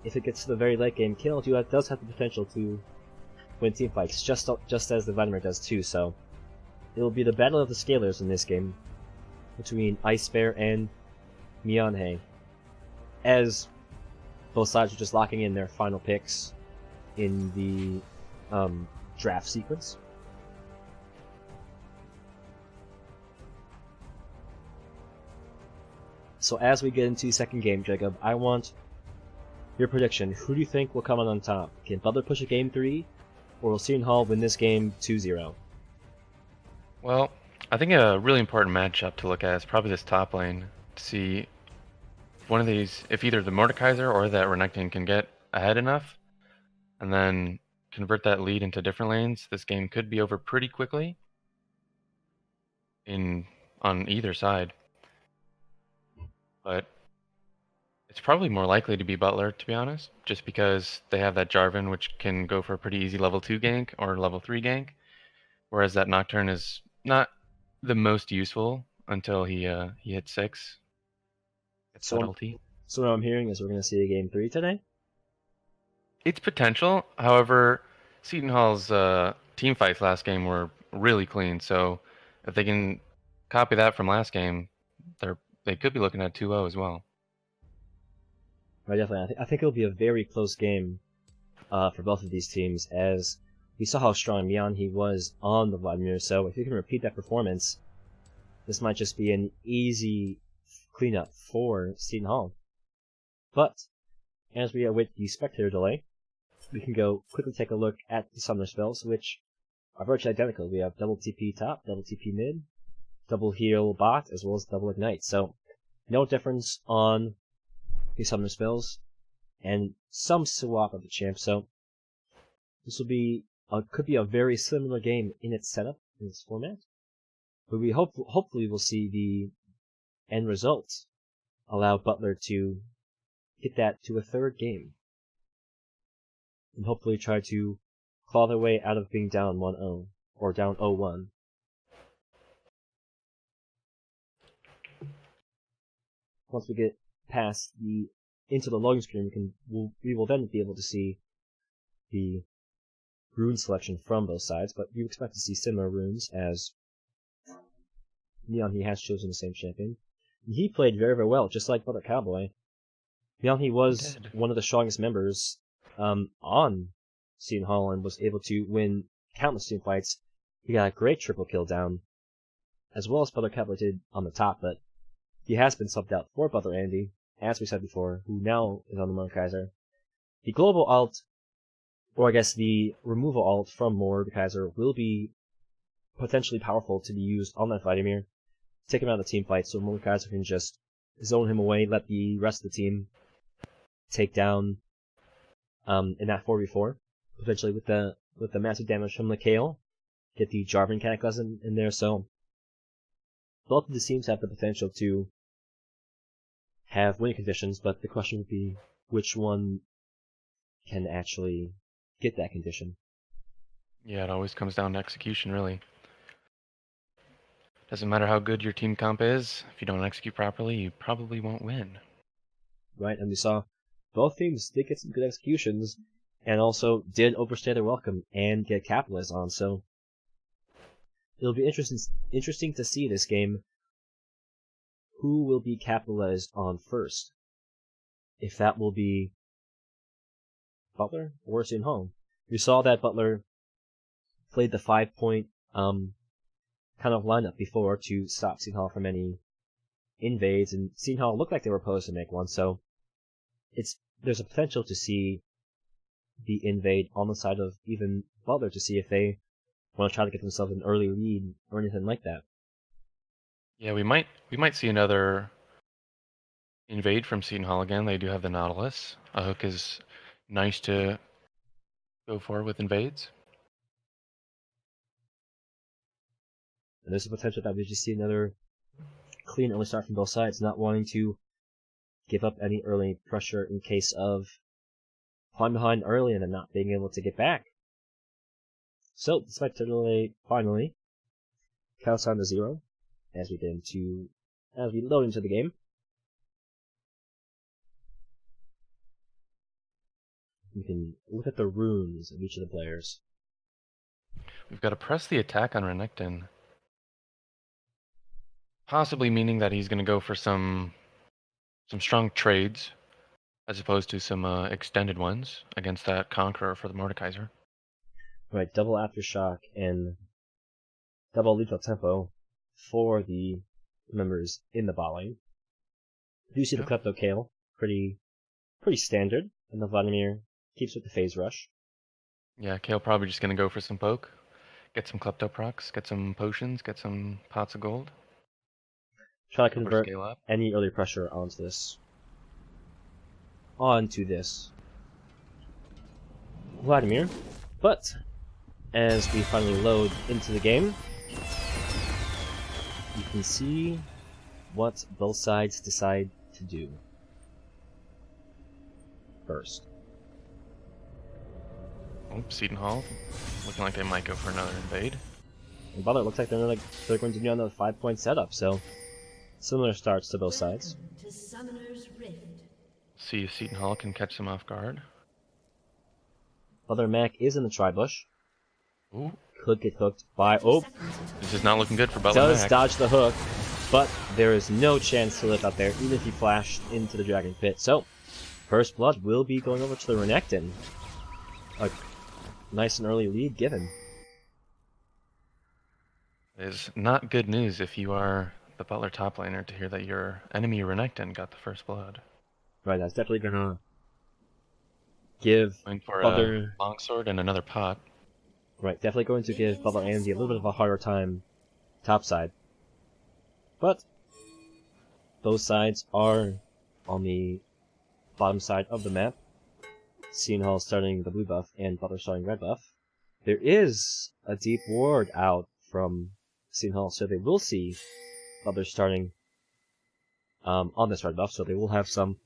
if it gets to the very late game, Kayle does have the potential to win team fights, just as the Vladimir does too, so it'll be the battle of the scalers in this game between Ice Bear and Myeonhae, as both sides are just locking in their final picks in the draft sequence. So as we get into the second game, Jacob, I want your prediction. Who do you think will come out on top? Can Butler push a game 3, or will Seton Hall win this game 2-0? Well, I think a really important matchup to look at is probably this top lane, to see one of these, if either the Mordekaiser or that Renekton can get ahead enough, and then convert that lead into different lanes. This game could be over pretty quickly on either side. But it's probably more likely to be Butler, to be honest, just because they have that Jarvan, which can go for a pretty easy level 2 gank or level 3 gank, whereas that Nocturne is not the most useful until he hits 6. So what I'm hearing is we're going to see a game 3 today? It's potential. However, Seton Hall's team fights last game were really clean. So if they can copy that from last game, they could be looking at 2-0 as well. Right, definitely. I think it'll be a very close game for both of these teams, as we saw how strong Mian was on the Vladimir. So if you can repeat that performance, this might just be an easy cleanup for Seton Hall. But as we await the spectator delay, we can go quickly take a look at the summoner spells, which are virtually identical. We have double TP top, double TP mid, double heal bot, as well as double ignite. So no difference on the summoner spells, and some swap of the champ. So this will be could be a very similar game in its setup, in its format. But we hopefully will see the end result allow Butler to get that to a third game, and hopefully try to claw their way out of being down 1-0 or down 0-1. Once we get past into the loading screen, we will then be able to see the rune selection from both sides, but you expect to see similar runes, as Neon he has chosen the same champion. And he played very, very well, just like Butler Cowboy. Neon he was one of the strongest members on Seton Hall and was able to win countless team fights. He got a great triple kill down, as well as Butler Cowboy did on the top, but he has been subbed out for Butler Andy, as we said before, who now is on the Mordekaiser. The global alt, or I guess the removal alt from Mordekaiser, will be potentially powerful to be used on that Vladimir. Take him out of the team fight so Mordekaiser can just zone him away, let the rest of the team take down in that 4v4, potentially with the massive damage from the Kale. Get the Jarvan Cataclysm in there, so both of the teams have the potential to have winning conditions, but the question would be which one can actually get that condition. Yeah, it always comes down to execution, really. Doesn't matter how good your team comp is, if you don't execute properly, you probably won't win. Right, and we saw both teams did get some good executions, and also did overstay their welcome and get capitalized on, so it'll be interesting to see this game who will be capitalized on first. If that will be Butler or Seton Hall. We saw that Butler played the 5-point kind of lineup before to stop Seton Hall from any invades, and Seton Hall looked like they were posed to make one, so there's a potential to see the invade on the side of even Butler to see if they want to try to get themselves an early lead or anything like that. Yeah, we might see another invade from Seton Hall again. They do have the Nautilus. A hook is nice to go for with invades. And there's a potential that we just see another clean early start from both sides, not wanting to give up any early pressure in case of falling behind early and then not being able to get back. So, despite the delay, finally counts down to 0 as we load into the game. We can look at the runes of each of the players. We've got to press the attack on Renekton. Possibly meaning that he's going to go for some strong trades, as opposed to some extended ones against that Conqueror for the Mordekaiser. Right, double Aftershock and double Lethal Tempo for the members in the bot lane. You see the Klepto Kale, pretty standard, and the Vladimir keeps with the phase rush. Yeah, Kale probably just going to go for some poke, get some Klepto procs, get some potions, get some pots of gold. Try to convert any early pressure onto this Vladimir. But as we finally load into the game, you can see what both sides decide to do first. Oh, Seton Hall looking like they might go for another invade. And Butler looks like they're going to be on the 5-point setup, so similar starts to both sides. See if Seton Hall can catch them off guard. Butler Mac is in the tri-bush. Ooh. could get hooked by... Oh, This is not looking good for Butler. does dodge the hook, but there is no chance to live out there, even if he flashed into the Dragon Pit. So, First Blood will be going over to the Renekton. A nice and early lead given. It is not good news if you are the Butler top laner to hear that your enemy Renekton got the First Blood. Right, that's definitely gonna give Going for Butler... a longsword and another pot. Right, definitely going to give Butler Andy a little bit of a harder time topside. But both sides are on the bottom side of the map. Seton Hall starting the blue buff and Butler starting red buff. There is a deep ward out from Seton Hall, so they will see Butler starting on this red buff, so they will have some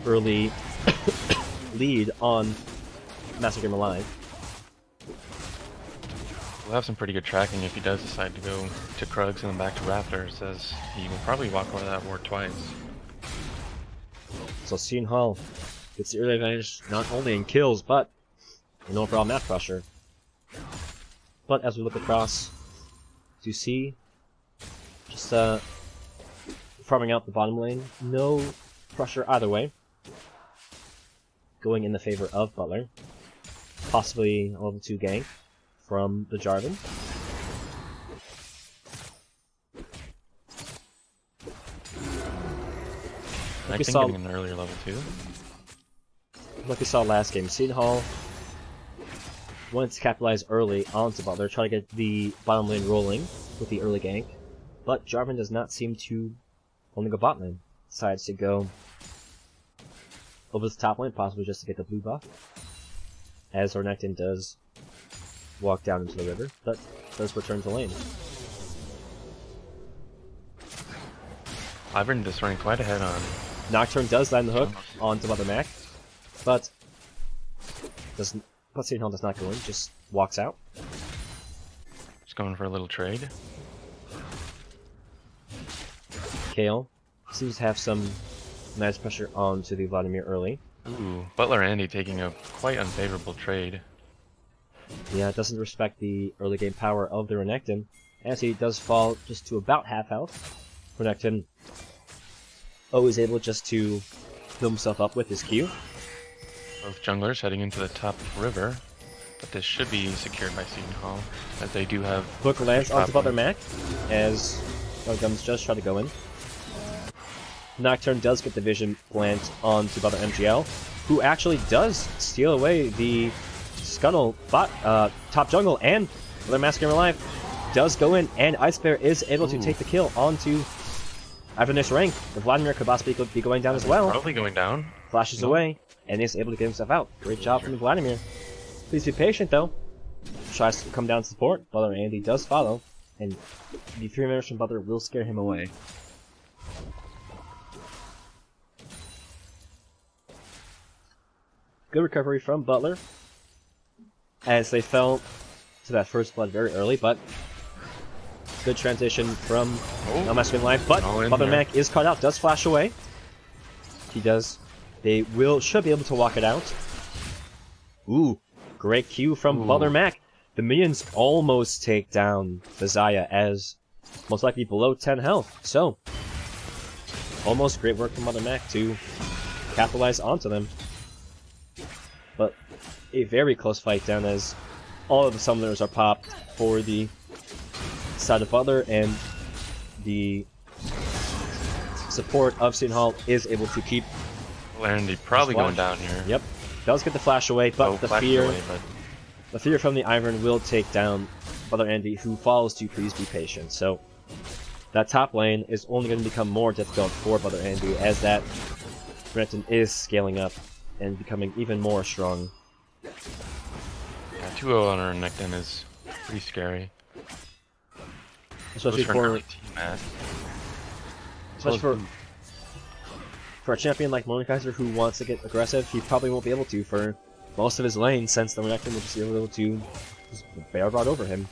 early lead on Master Game Alive. We'll have some pretty good tracking if he does decide to go to Krugs and then back to Raptors, as he will probably walk over that ward twice. So Seton Hall gets the early advantage not only in kills, but in overall map pressure. But as we look across, you see just farming out the bottom lane, no pressure either way. Going in the favor of Butler. Possibly a level 2 gank from the Jarvan. I think getting an earlier level 2. Like we saw last game, Seton Hall wanted to capitalize early onto Butler, try to get the bottom lane rolling with the early gank, but Jarvan does not seem to only go bot lane. Decides to go over the top lane, possibly just to get the blue buff, as Renekton does walk down into the river, but does return to lane. Ivern just running quite ahead on. Nocturne does land the hook onto Butler Mac, but Seton Hall does not go in, just walks out. Just going for a little trade. Kale seems to have some nice pressure onto the Vladimir early. Ooh, Butler Andy taking a quite unfavorable trade. Yeah, it doesn't respect the early game power of the Renekton, as he does fall just to about half health. Renekton always able just to fill himself up with his Q. Both junglers heading into the top river, but this should be secured by Seton Hall, as they do have... Hook lands onto Butler Mac, as Guns just try to go in. Nocturne does get the vision plant onto Butler MGL, who actually does steal away the Scuttle top jungle, and Butler Master Gamer Alive does go in, and Ice Bear is able to take the kill onto Ivernus rank. The Vladimir could possibly be going down as well. Probably going down. Flashes away, and is able to get himself out. Great job from Vladimir. Please be patient though. Tries to come down to support. Butler Andy does follow, and the 3 minutes from Butler will scare him away. Good recovery from Butler, as they fell to that first blood very early, but good transition from Master Life, but Butler Mac is caught out, does flash away. He does. They should be able to walk it out. Ooh, great Q from Butler Mac. The minions almost take down the Xayah, as most likely below 10 health. So, almost great work from Butler Mac to capitalize onto them. But a very close fight down, as all of the summoners are popped for the side of Butler, and the support of Seton Hall is able to keep... Landy probably going down here. Yep. Does get the flash away, but the fear from the Ivern will take down Butler Andy, who falls to please be patient. So that top lane is only going to become more difficult for Butler Andy, as that Renekton is scaling up and becoming even more strong. Yeah, 2-0 on our Renekton is pretty scary. Especially for a champion like Mordekaiser, who wants to get aggressive, he probably won't be able to for most of his lane, since the Renekton will just be able to just bear brought over him.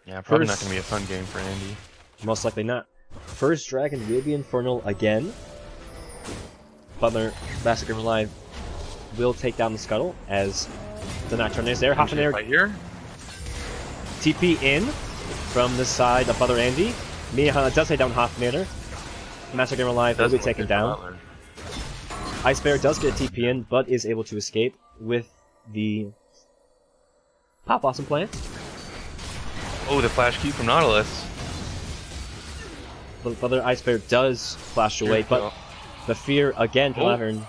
Yeah, probably not going to be a fun game for Andy. Most likely not. First Dragon will be Infernal again. Butler, Massacre Live will take down the Scuttle, as The Nocturne is there. Hoffman Right here. TP in from the side of Butler Andy. Miyahana does take down Hoffman. Master Gamer Live will be taken down. Ice Bear does get a TP in, but is able to escape with the Pop Blossom plant. Oh, the flash key from Nautilus. But Butler Ice Bear does flash away, but the fear again from Ivern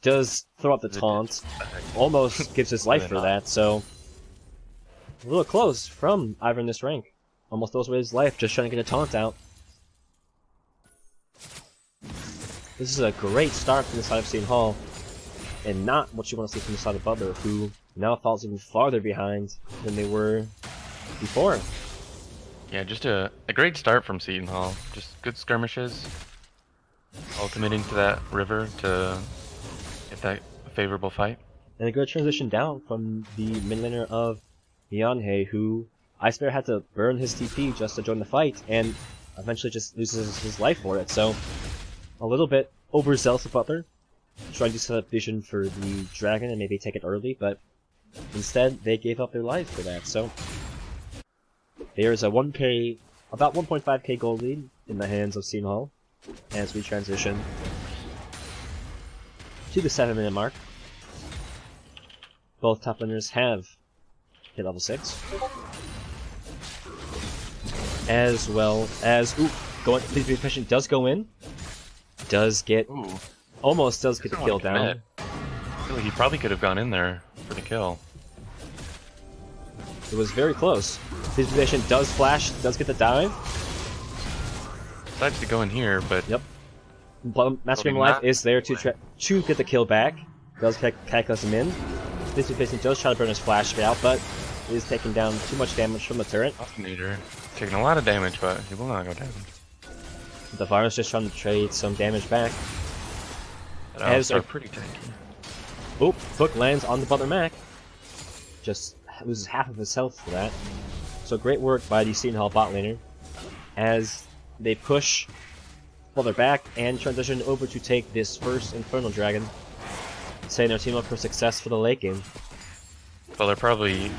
does throw up the taunt. Almost gives his life for that, so a little close from Ivern this rank. Almost throws away his life just trying to get a taunt out. This is a great start from the side of Seton Hall, and not what you want to see from the side of Butler, who now falls even farther behind than they were before. Yeah, just a great start from Seton Hall. Just good skirmishes, all committing to that river to get that favorable fight. And a good transition down from the mid laner of Myeonhae, who Ice Bear had to burn his TP just to join the fight, and eventually just loses his life for it. So a little bit overzealous of Butler, trying to set up vision for the dragon and maybe take it early, but instead they gave up their lives for that. So there's a 1k, about 1.5k gold lead in the hands of Seton Hall as we transition to the 7-minute mark. Both top laners have hit level 6. As well as, Please Be Efficient does go in. Does get, almost does get the kill down. I feel like he probably could have gone in there for the kill. It was very close. His position does flash, does get the dive. Decides to go in here, but yep. Master Game Life is there to get the kill back. Does cataclysm him in. This Patient does try to burn his flash out, but is taking down too much damage from the turret. Fascinator. Taking a lot of damage, but he will not go down. The Virus just trying to trade some damage back. As are pretty tanky. Hook lands on the Butler Mac. Just loses half of his health for that. So great work by the Seton Hall bot laner as they push Butler back and transition over to take this first Infernal Dragon, setting their team up for success for the late game. Well, they're probably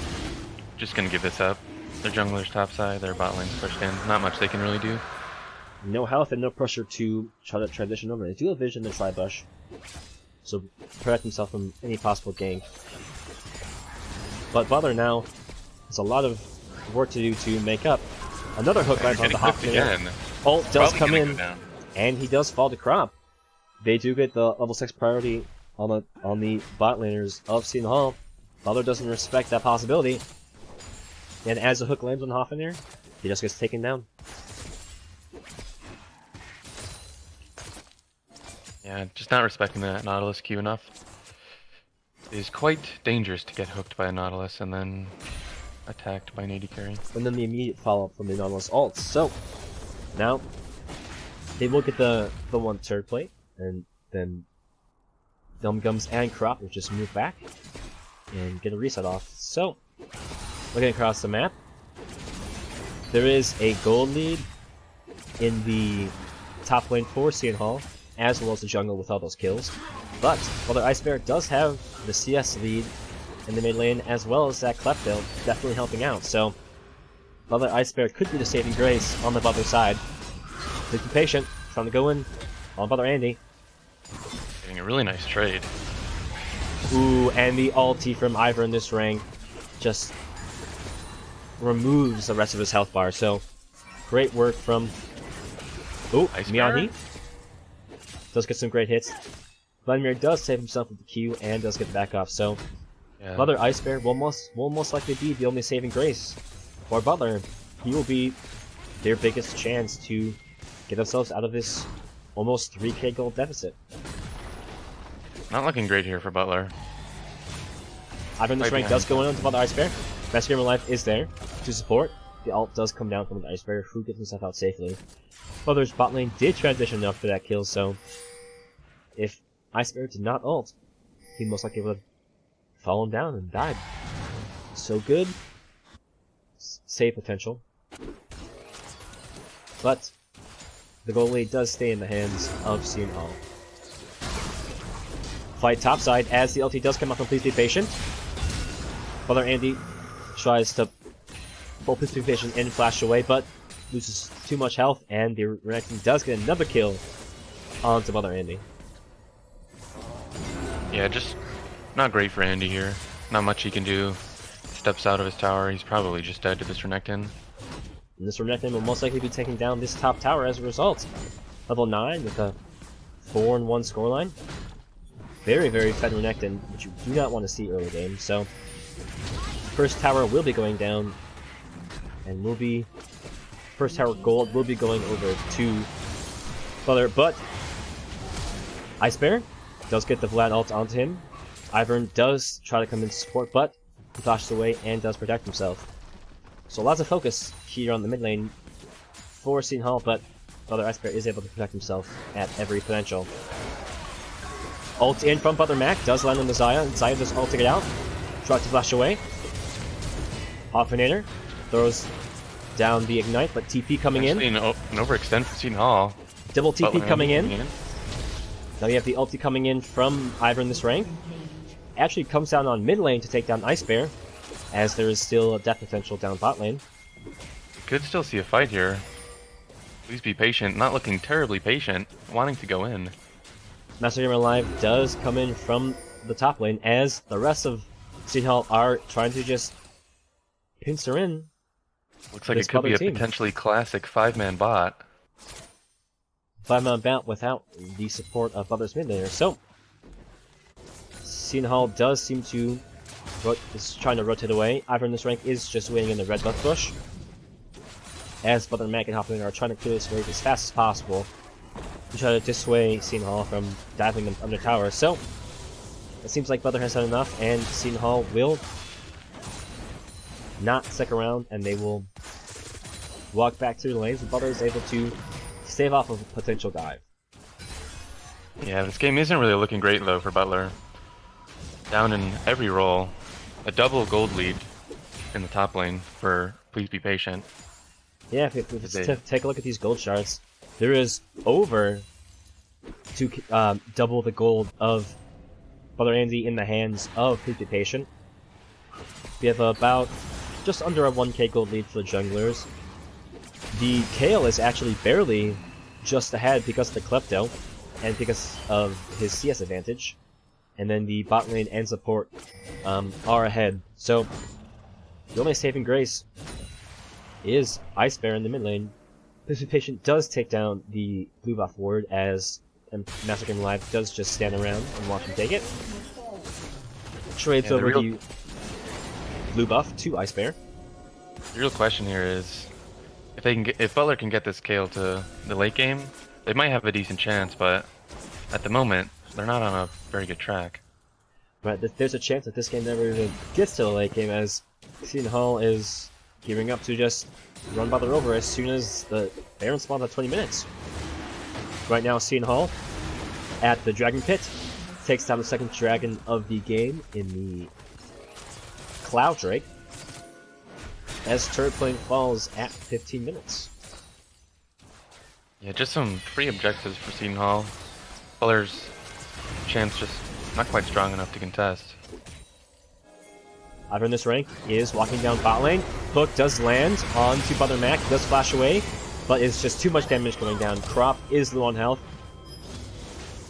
just gonna give this up. Their jungler's topside, their bot lane's pushed in. Not much they can really do. No health and no pressure to try to transition over. They do have vision and Tri-Bush, so protect himself from any possible gank. But Butler now has a lot of work to do to make up. Another hook right on the Hoffman. Ult does come in, and he does fall to Crop. They do get the level 6 priority on the bot laners of Seton Hall. Butler doesn't respect that possibility, and as the hook lands on Hoffman, he just gets taken down. Yeah, just not respecting that Nautilus Q enough. It is quite dangerous to get hooked by a Nautilus and then attacked by an AD carry. And then the immediate follow-up from the Nautilus ult. So, now, they will get the one turret plate, and then Dum Gums and Crop will just move back and get a reset off. So, looking across the map, there is a gold lead in the top lane for Seton Hall, as well as the jungle with all those kills. But Butler Ice Bear does have the CS lead in the mid lane, as well as that Klepto definitely helping out. So Butler Ice Bear could be the saving grace on the Butler side. Please be patient, trying to go in on Butler Andy. Getting a really nice trade. Ooh, and the ulti from Ivor in this rank just removes the rest of his health bar. So great work from Myeonhae. Does get some great hits. Vladimir does save himself with the Q and does get back off. So Butler Ice Bear will most likely be the only saving grace for Butler. He will be their biggest chance to get themselves out of this almost 3k gold deficit. Not looking great here for Butler. Ivor in this rank does go in to Butler Ice Bear. Master Gamer Life is there to support. The ult does come down from the Ice Bear, who gets himself out safely. Butler's bot lane did transition enough for that kill, so if Ice Bear did not ult, he most likely would have fallen down and died. So good. Save potential. But the goal lead does stay in the hands of Seton Hall. fight topside as the LT does come up from Please Be Patient. Butler Andy tries to pull Please Be Patient and flash away, but loses too much health, and the Renekton does get another kill onto Butler Andy. Yeah, just not great for Andy here. Not much he can do. Steps out of his tower, he's probably just dead to this Renekton. And this Renekton will most likely be taking down this top tower as a result. Level 9 with a 4-1 scoreline. Very, very fed Renekton, which you do not want to see early game. So, first tower will be going down, and first tower gold will be going over to Butler, but Ice Bear does get the Vlad ult onto him. Ivern does try to come in to support, but he flashes away and does protect himself. So lots of focus here on the mid lane for Seton Hall, but Butler Ice Bear is able to protect himself at every potential. Ult in from Butler Mac does land on the Xayah, and Xayah does ult to get out. Tries to flash away. Offinator throws down the Ignite, but TP coming in. An overextend for Seton Hall. Double TP Butler coming in. in. Now you have the ulti coming in from Ivern in this rank. Actually comes down on mid lane to take down Ice Bear, as there is still a death potential down bot lane. Could still see a fight here. Please be patient. Not looking terribly patient. Wanting to go in. Master Gamer Live does come in from the top lane, as the rest of Seton Hall are trying to just pincer in. Looks like it could be a potentially classic 5-man bot. 5-man bot without the support of Butler's mid laner. So, Seton Hall does seem to is trying to rotate away. Ivern in this rank is just waiting in the red buff bush, as Butler, Mac, and Hoffman are trying to clear this wave as fast as possible to try to dissuade Seton Hall from diving them under tower. So, it seems like Butler has had enough, and Seton Hall will not stick around, and they will walk back to the lanes, and Butler is able to stave off of a potential dive. Yeah, this game isn't really looking great though for Butler. Down in every role. A double gold lead in the top lane for Please Be Patient. Yeah, if take a look at these gold shards, there is over to double the gold of Butler Andy in the hands of Please Be Patient. We have about just under a 1k gold lead for the junglers. The Kayle is actually barely just ahead because of the Klepto and because of his CS advantage. And then the bot lane and support are ahead. So, the only saving grace is Ice Bear in the mid lane. Please Be Patient does take down the blue buff ward, as Master Game Live does just stand around and watch him take it. Trades over the blue buff to Ice Bear. The real question here is, if Butler can get this Kayle to the late game, they might have a decent chance, but at the moment, they're not on a very good track. Right, there's a chance that this game never even gets to the late game, as Seton Hall is gearing up to just run Butler over as soon as the Baron spawns at 20 minutes. Right now, Seton Hall at the Dragon Pit takes down the second dragon of the game in the Cloud Drake, as turret plane falls at 15 minutes. Yeah, just some free objectives for Seton Hall. Butler's chance just not quite strong enough to contest. Ivern in this rank is walking down bot lane. Hook does land onto Butler Mac, does flash away, but it's just too much damage going down. Crop is low on health,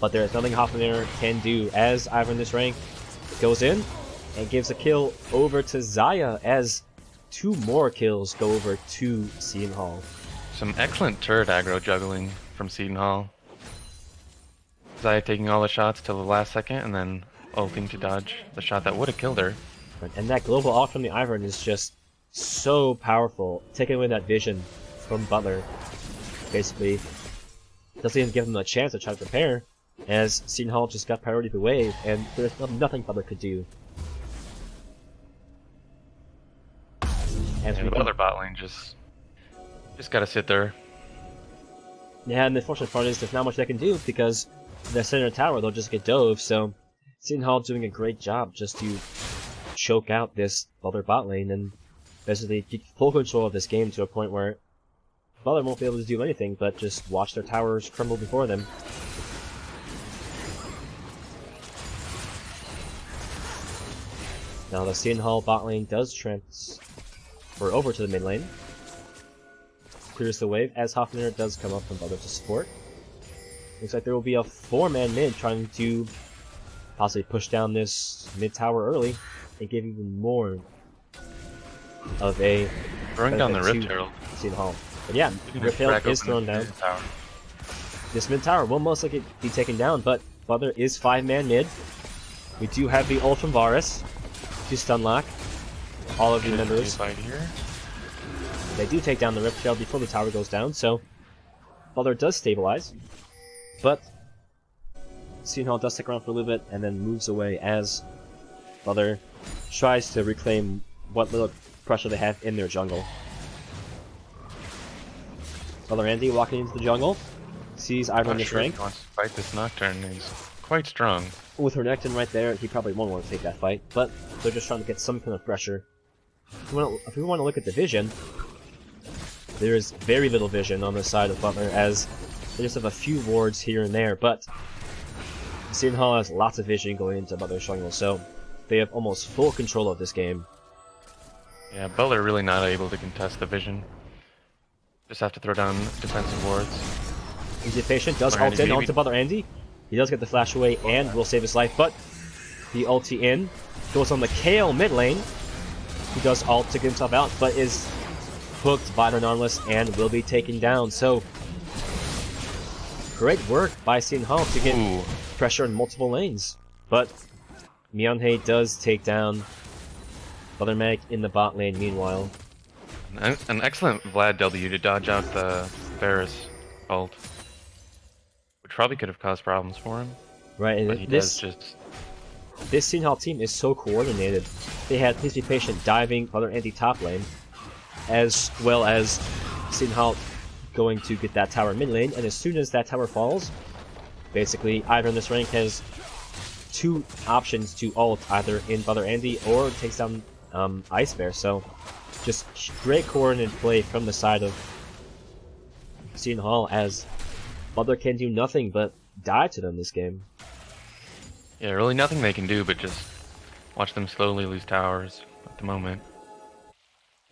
but there is nothing Hoffner can do, as Ivern in this rank goes in and gives a kill over to Xayah, as 2 more kills go over to Seton Hall. Some excellent turret aggro juggling from Seton Hall. Xayah taking all the shots till the last second, and then ulting to dodge the shot that would have killed her. And that global ult from the Ivern is just so powerful, taking away that vision from Butler. Basically, doesn't even give him a chance to try to prepare, as Seton Hall just got priority of the wave, and there's nothing Butler could do. And the Butler bot lane just gotta sit there. Yeah, and the unfortunate part is there's not much they can do, because the center tower, they'll just get dove, so Seton Hall doing a great job just to choke out this Butler bot lane and basically get full control of this game to a point where Butler won't be able to do anything but just watch their towers crumble before them. Now the Seton Hall bot lane does transfer over to the mid lane. Clears the wave as Hoffner does come up from Butler to support. Looks like there will be a 4-man mid trying to possibly push down this mid tower early and give even more of a throwing down the Rift Herald. Seton Hall. But yeah, Rift Herald is thrown down. This mid tower will most likely be taken down, but Butler is 5-man mid. We do have the ult from Varus to stun lock all of the members. Here. They do take down the Rift Herald before the tower goes down, so Butler does stabilize. But Seton Hall does stick around for a little bit and then moves away as Butler tries to reclaim what little pressure they have in their jungle. Butler Andy walking into the jungle, sees Ivern in this rank. He wants to fight this Nocturne. He's quite strong. With Renekton right there, he probably won't want to take that fight, but they're just trying to get some kind of pressure. If we want to look at the vision, there is very little vision on the side of Butler, as they just have a few wards here and there, but Seton Hall has lots of vision going into Butler's jungle, so they have almost full control of this game. Yeah, Butler really not able to contest the vision. Just have to throw down defensive wards. He's patient, does ult in onto Butler Andy. He does get the flash away and will save his life, but the ulti in goes on the Kayle mid lane. He does ult to get himself out, but is hooked by the Nautilus and will be taken down. So, great work by Seton Hall to get pressure in multiple lanes. But Myeonhae does take down Butler Mag in the bot lane meanwhile. An excellent Vlad W to dodge out the Varus ult, which probably could have caused problems for him. Right, and but he does just... This Seton Hall team is so coordinated. They had Please Be Patient diving Butler Andy top lane, as well as Seton Hall going to get that tower mid lane, and as soon as that tower falls, basically either in this rank has two options to ult, either in Butler Andy or takes down Ice Bear. So just great coordinated play from the side of Seton Hall, as Butler can do nothing but die to them this game. Yeah, really nothing they can do but just watch them slowly lose towers at the moment.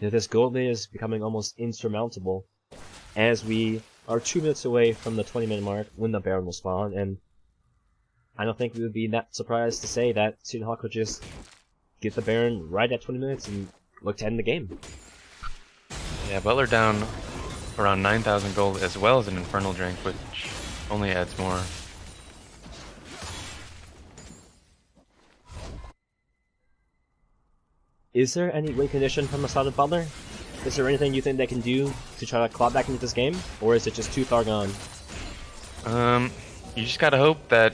Yeah, this gold lead is becoming almost insurmountable, as we are 2 minutes away from the 20-minute mark when the Baron will spawn, and I don't think we would be that surprised to say that Seton Hall could just get the Baron right at 20 minutes and look to end the game. Yeah, Butler down around 9,000 gold as well as an Infernal Drink, which only adds more. Is there any win condition from the side of Butler? Is there anything you think they can do to try to claw back into this game? Or is it just too far gone? You just gotta hope that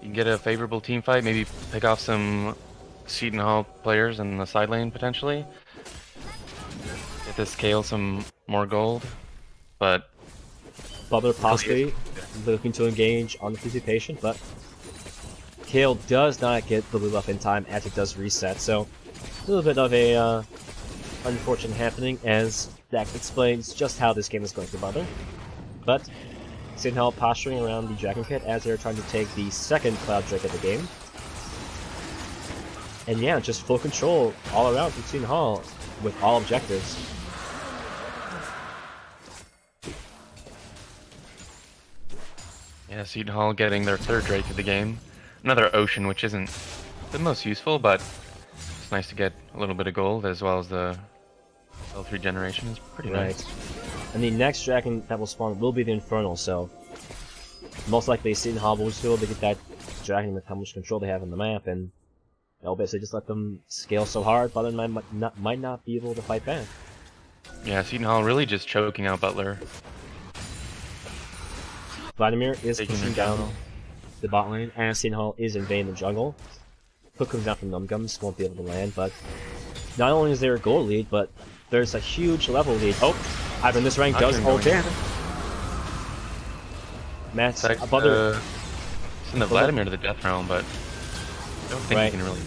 you can get a favorable team fight, maybe pick off some Seton Hall players in the side lane potentially. Get this Kayle some more gold, but... Butler possibly looking to engage on the PC patient, but Kayle does not get the blue buff in time as it does reset, so a little bit of a unfortunate happening, as that explains just how this game is going for Butler. But Seton Hall posturing around the Dragon Pit as they're trying to take the second Cloud Drake of the game. And yeah, just full control all around from Seton Hall with all objectives. Yeah, Seton Hall getting their third Drake of the game. Another Ocean, which isn't the most useful, but it's nice to get a little bit of gold, as well as the L3 generation is pretty nice. And the next dragon that will spawn will be the Infernal, so most likely Seton Hall will still be able to get that dragon with how much control they have on the map, and they'll basically just let them scale so hard, Butler might not be able to fight back. Yeah, Seton Hall really just choking out Butler. Vladimir is pushing down the bot lane, and Seton Hall is invading the jungle. Hook comes down from Numgums, won't be able to land, but not only is there a gold lead, but there's a huge level lead. Oh, Ivan this rank does ult in. Matt's Butler. Send the Vladimir to the death realm, but I don't think he can really...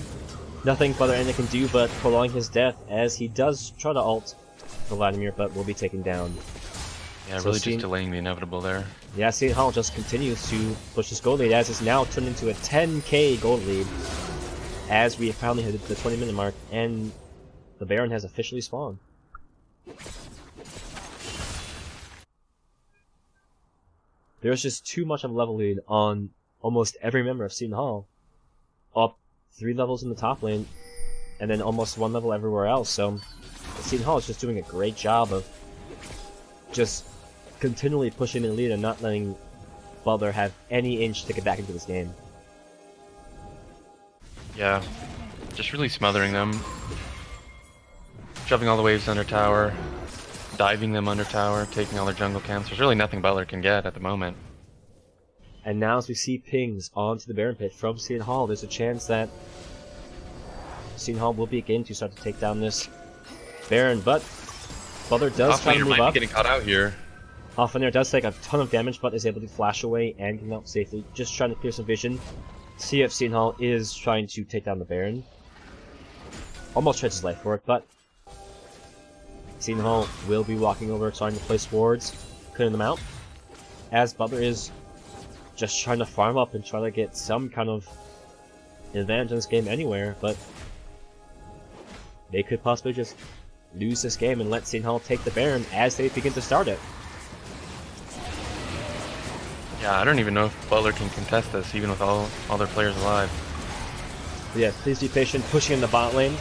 Nothing Butler Ender can do but prolong his death, as he does try to ult for Vladimir, but will be taken down. Yeah, so really just delaying the inevitable there. Yeah, Seton Hall just continues to push this gold lead, as it's now turned into a 10k gold lead. as we finally hit the 20-minute mark, and the Baron has officially spawned. There's just too much of a level lead on almost every member of Seton Hall. Up 3 levels in the top lane, and then almost 1 level everywhere else, so Seton Hall is just doing a great job of just continually pushing their lead and not letting Butler have any inch to get back into this game. Yeah, just really smothering them. Shoving all the waves under tower, diving them under tower, taking all their jungle camps. There's really nothing Butler can get at the moment. And now as we see pings onto the Baron pit from Seton Hall, there's a chance that Seton Hall will begin to start to take down this Baron, but Butler does try to move up. Getting caught out here. Offlaner does take a ton of damage, but is able to flash away and get out safely. Just trying to clear some vision. See if Seton Hall is trying to take down the Baron. Almost trades his life for it, but Seton Hall will be walking over, trying to place wards, clearing them out. As Butler is just trying to farm up and try to get some kind of advantage in this game anywhere, but they could possibly just lose this game and let Seton Hall take the Baron as they begin to start it. Yeah, I don't even know if Butler can contest this, even with all their players alive. But yeah, please be patient, pushing in the bot lane,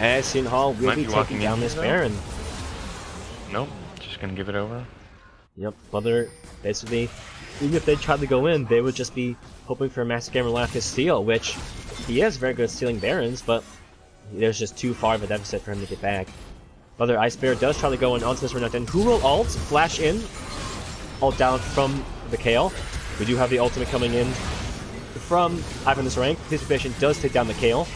as Seton Hall will be taking down this Baron. Nope, just gonna give it over. Yep, Butler, basically, even if they tried to go in, they would just be hoping for a Master Gamer Laugh to steal, which he is very good at stealing Barons, but there's just too far of a deficit for him to get back. Butler Ice Bear does try to go in onto this Renekton, who will ult, flash in, ult down from the Kayle. We do have the ultimate coming in from Ivan this rank. Please be patient does take down the Kayle.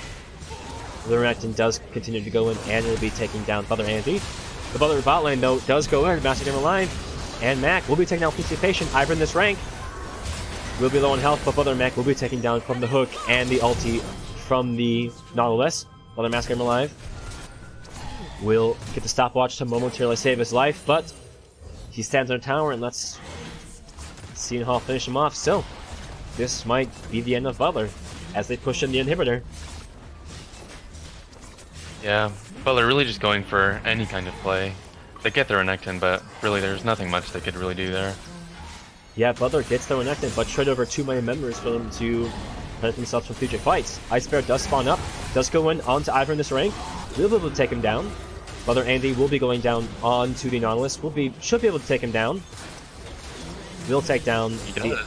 The Renekton does continue to go in and will be taking down Butler Andy. The Butler bot lane, though, does go in. Master Gamer alive. And Mac will be taking down Please be patient. Ivan this rank will be low on health, but Butler Mac will be taking down from the hook and the ulti from the Nautilus. Butler Master Gamer alive will get the stopwatch to momentarily save his life, but he stands on a tower and lets Seton Hall finish him off. So this might be the end of Butler as they push in the inhibitor. Yeah, Butler really just going for any kind of play. They get their Renekton, but really there's nothing much they could really do there. Yeah, Butler gets their Renekton, but trade over too many members for them to protect themselves from future fights. Ice Bear does spawn up, does go in onto Ivor in this rank. We'll be able to take him down. Butler Andy will be going down onto the Nautilus. Should be able to take him down. We'll take down the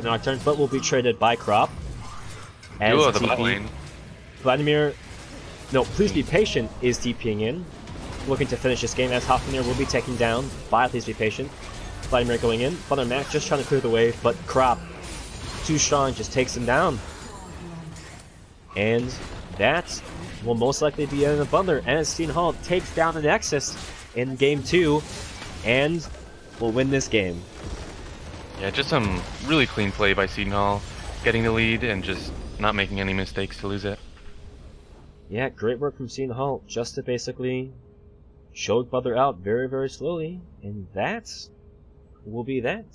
Nocturne, but will be traded by Crop. Duo the bot lane. Vladimir, no, Please Be Patient is DPing in, looking to finish this game as Hoffner will be taken down by Please Be Patient. Vladimir going in, Butler Mac just trying to clear the wave, but Crop, too strong, just takes him down. And that will most likely be the end of Butler as Seton Hall takes down the Nexus in Game 2 and will win this game. Yeah, just some really clean play by Seton Hall, getting the lead and just not making any mistakes to lose it. Yeah, great work from Seton Hall, just to basically show Butler out very, very slowly, and that will be that.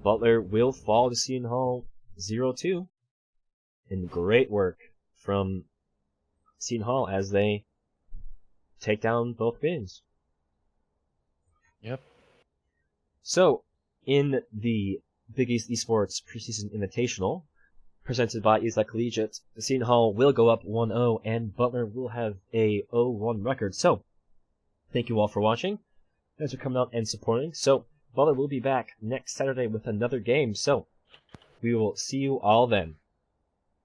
Butler will fall to Seton Hall 0-2, and great work from Seton Hall as they take down both games. Yep. So, in the Big East Esports Preseason Invitational, presented by Eastside Collegiate, Seton Hall will go up 1-0, and Butler will have a 0-1 record. So, thank you all for watching. Thanks for coming out and supporting. So, Butler will be back next Saturday with another game. So, we will see you all then.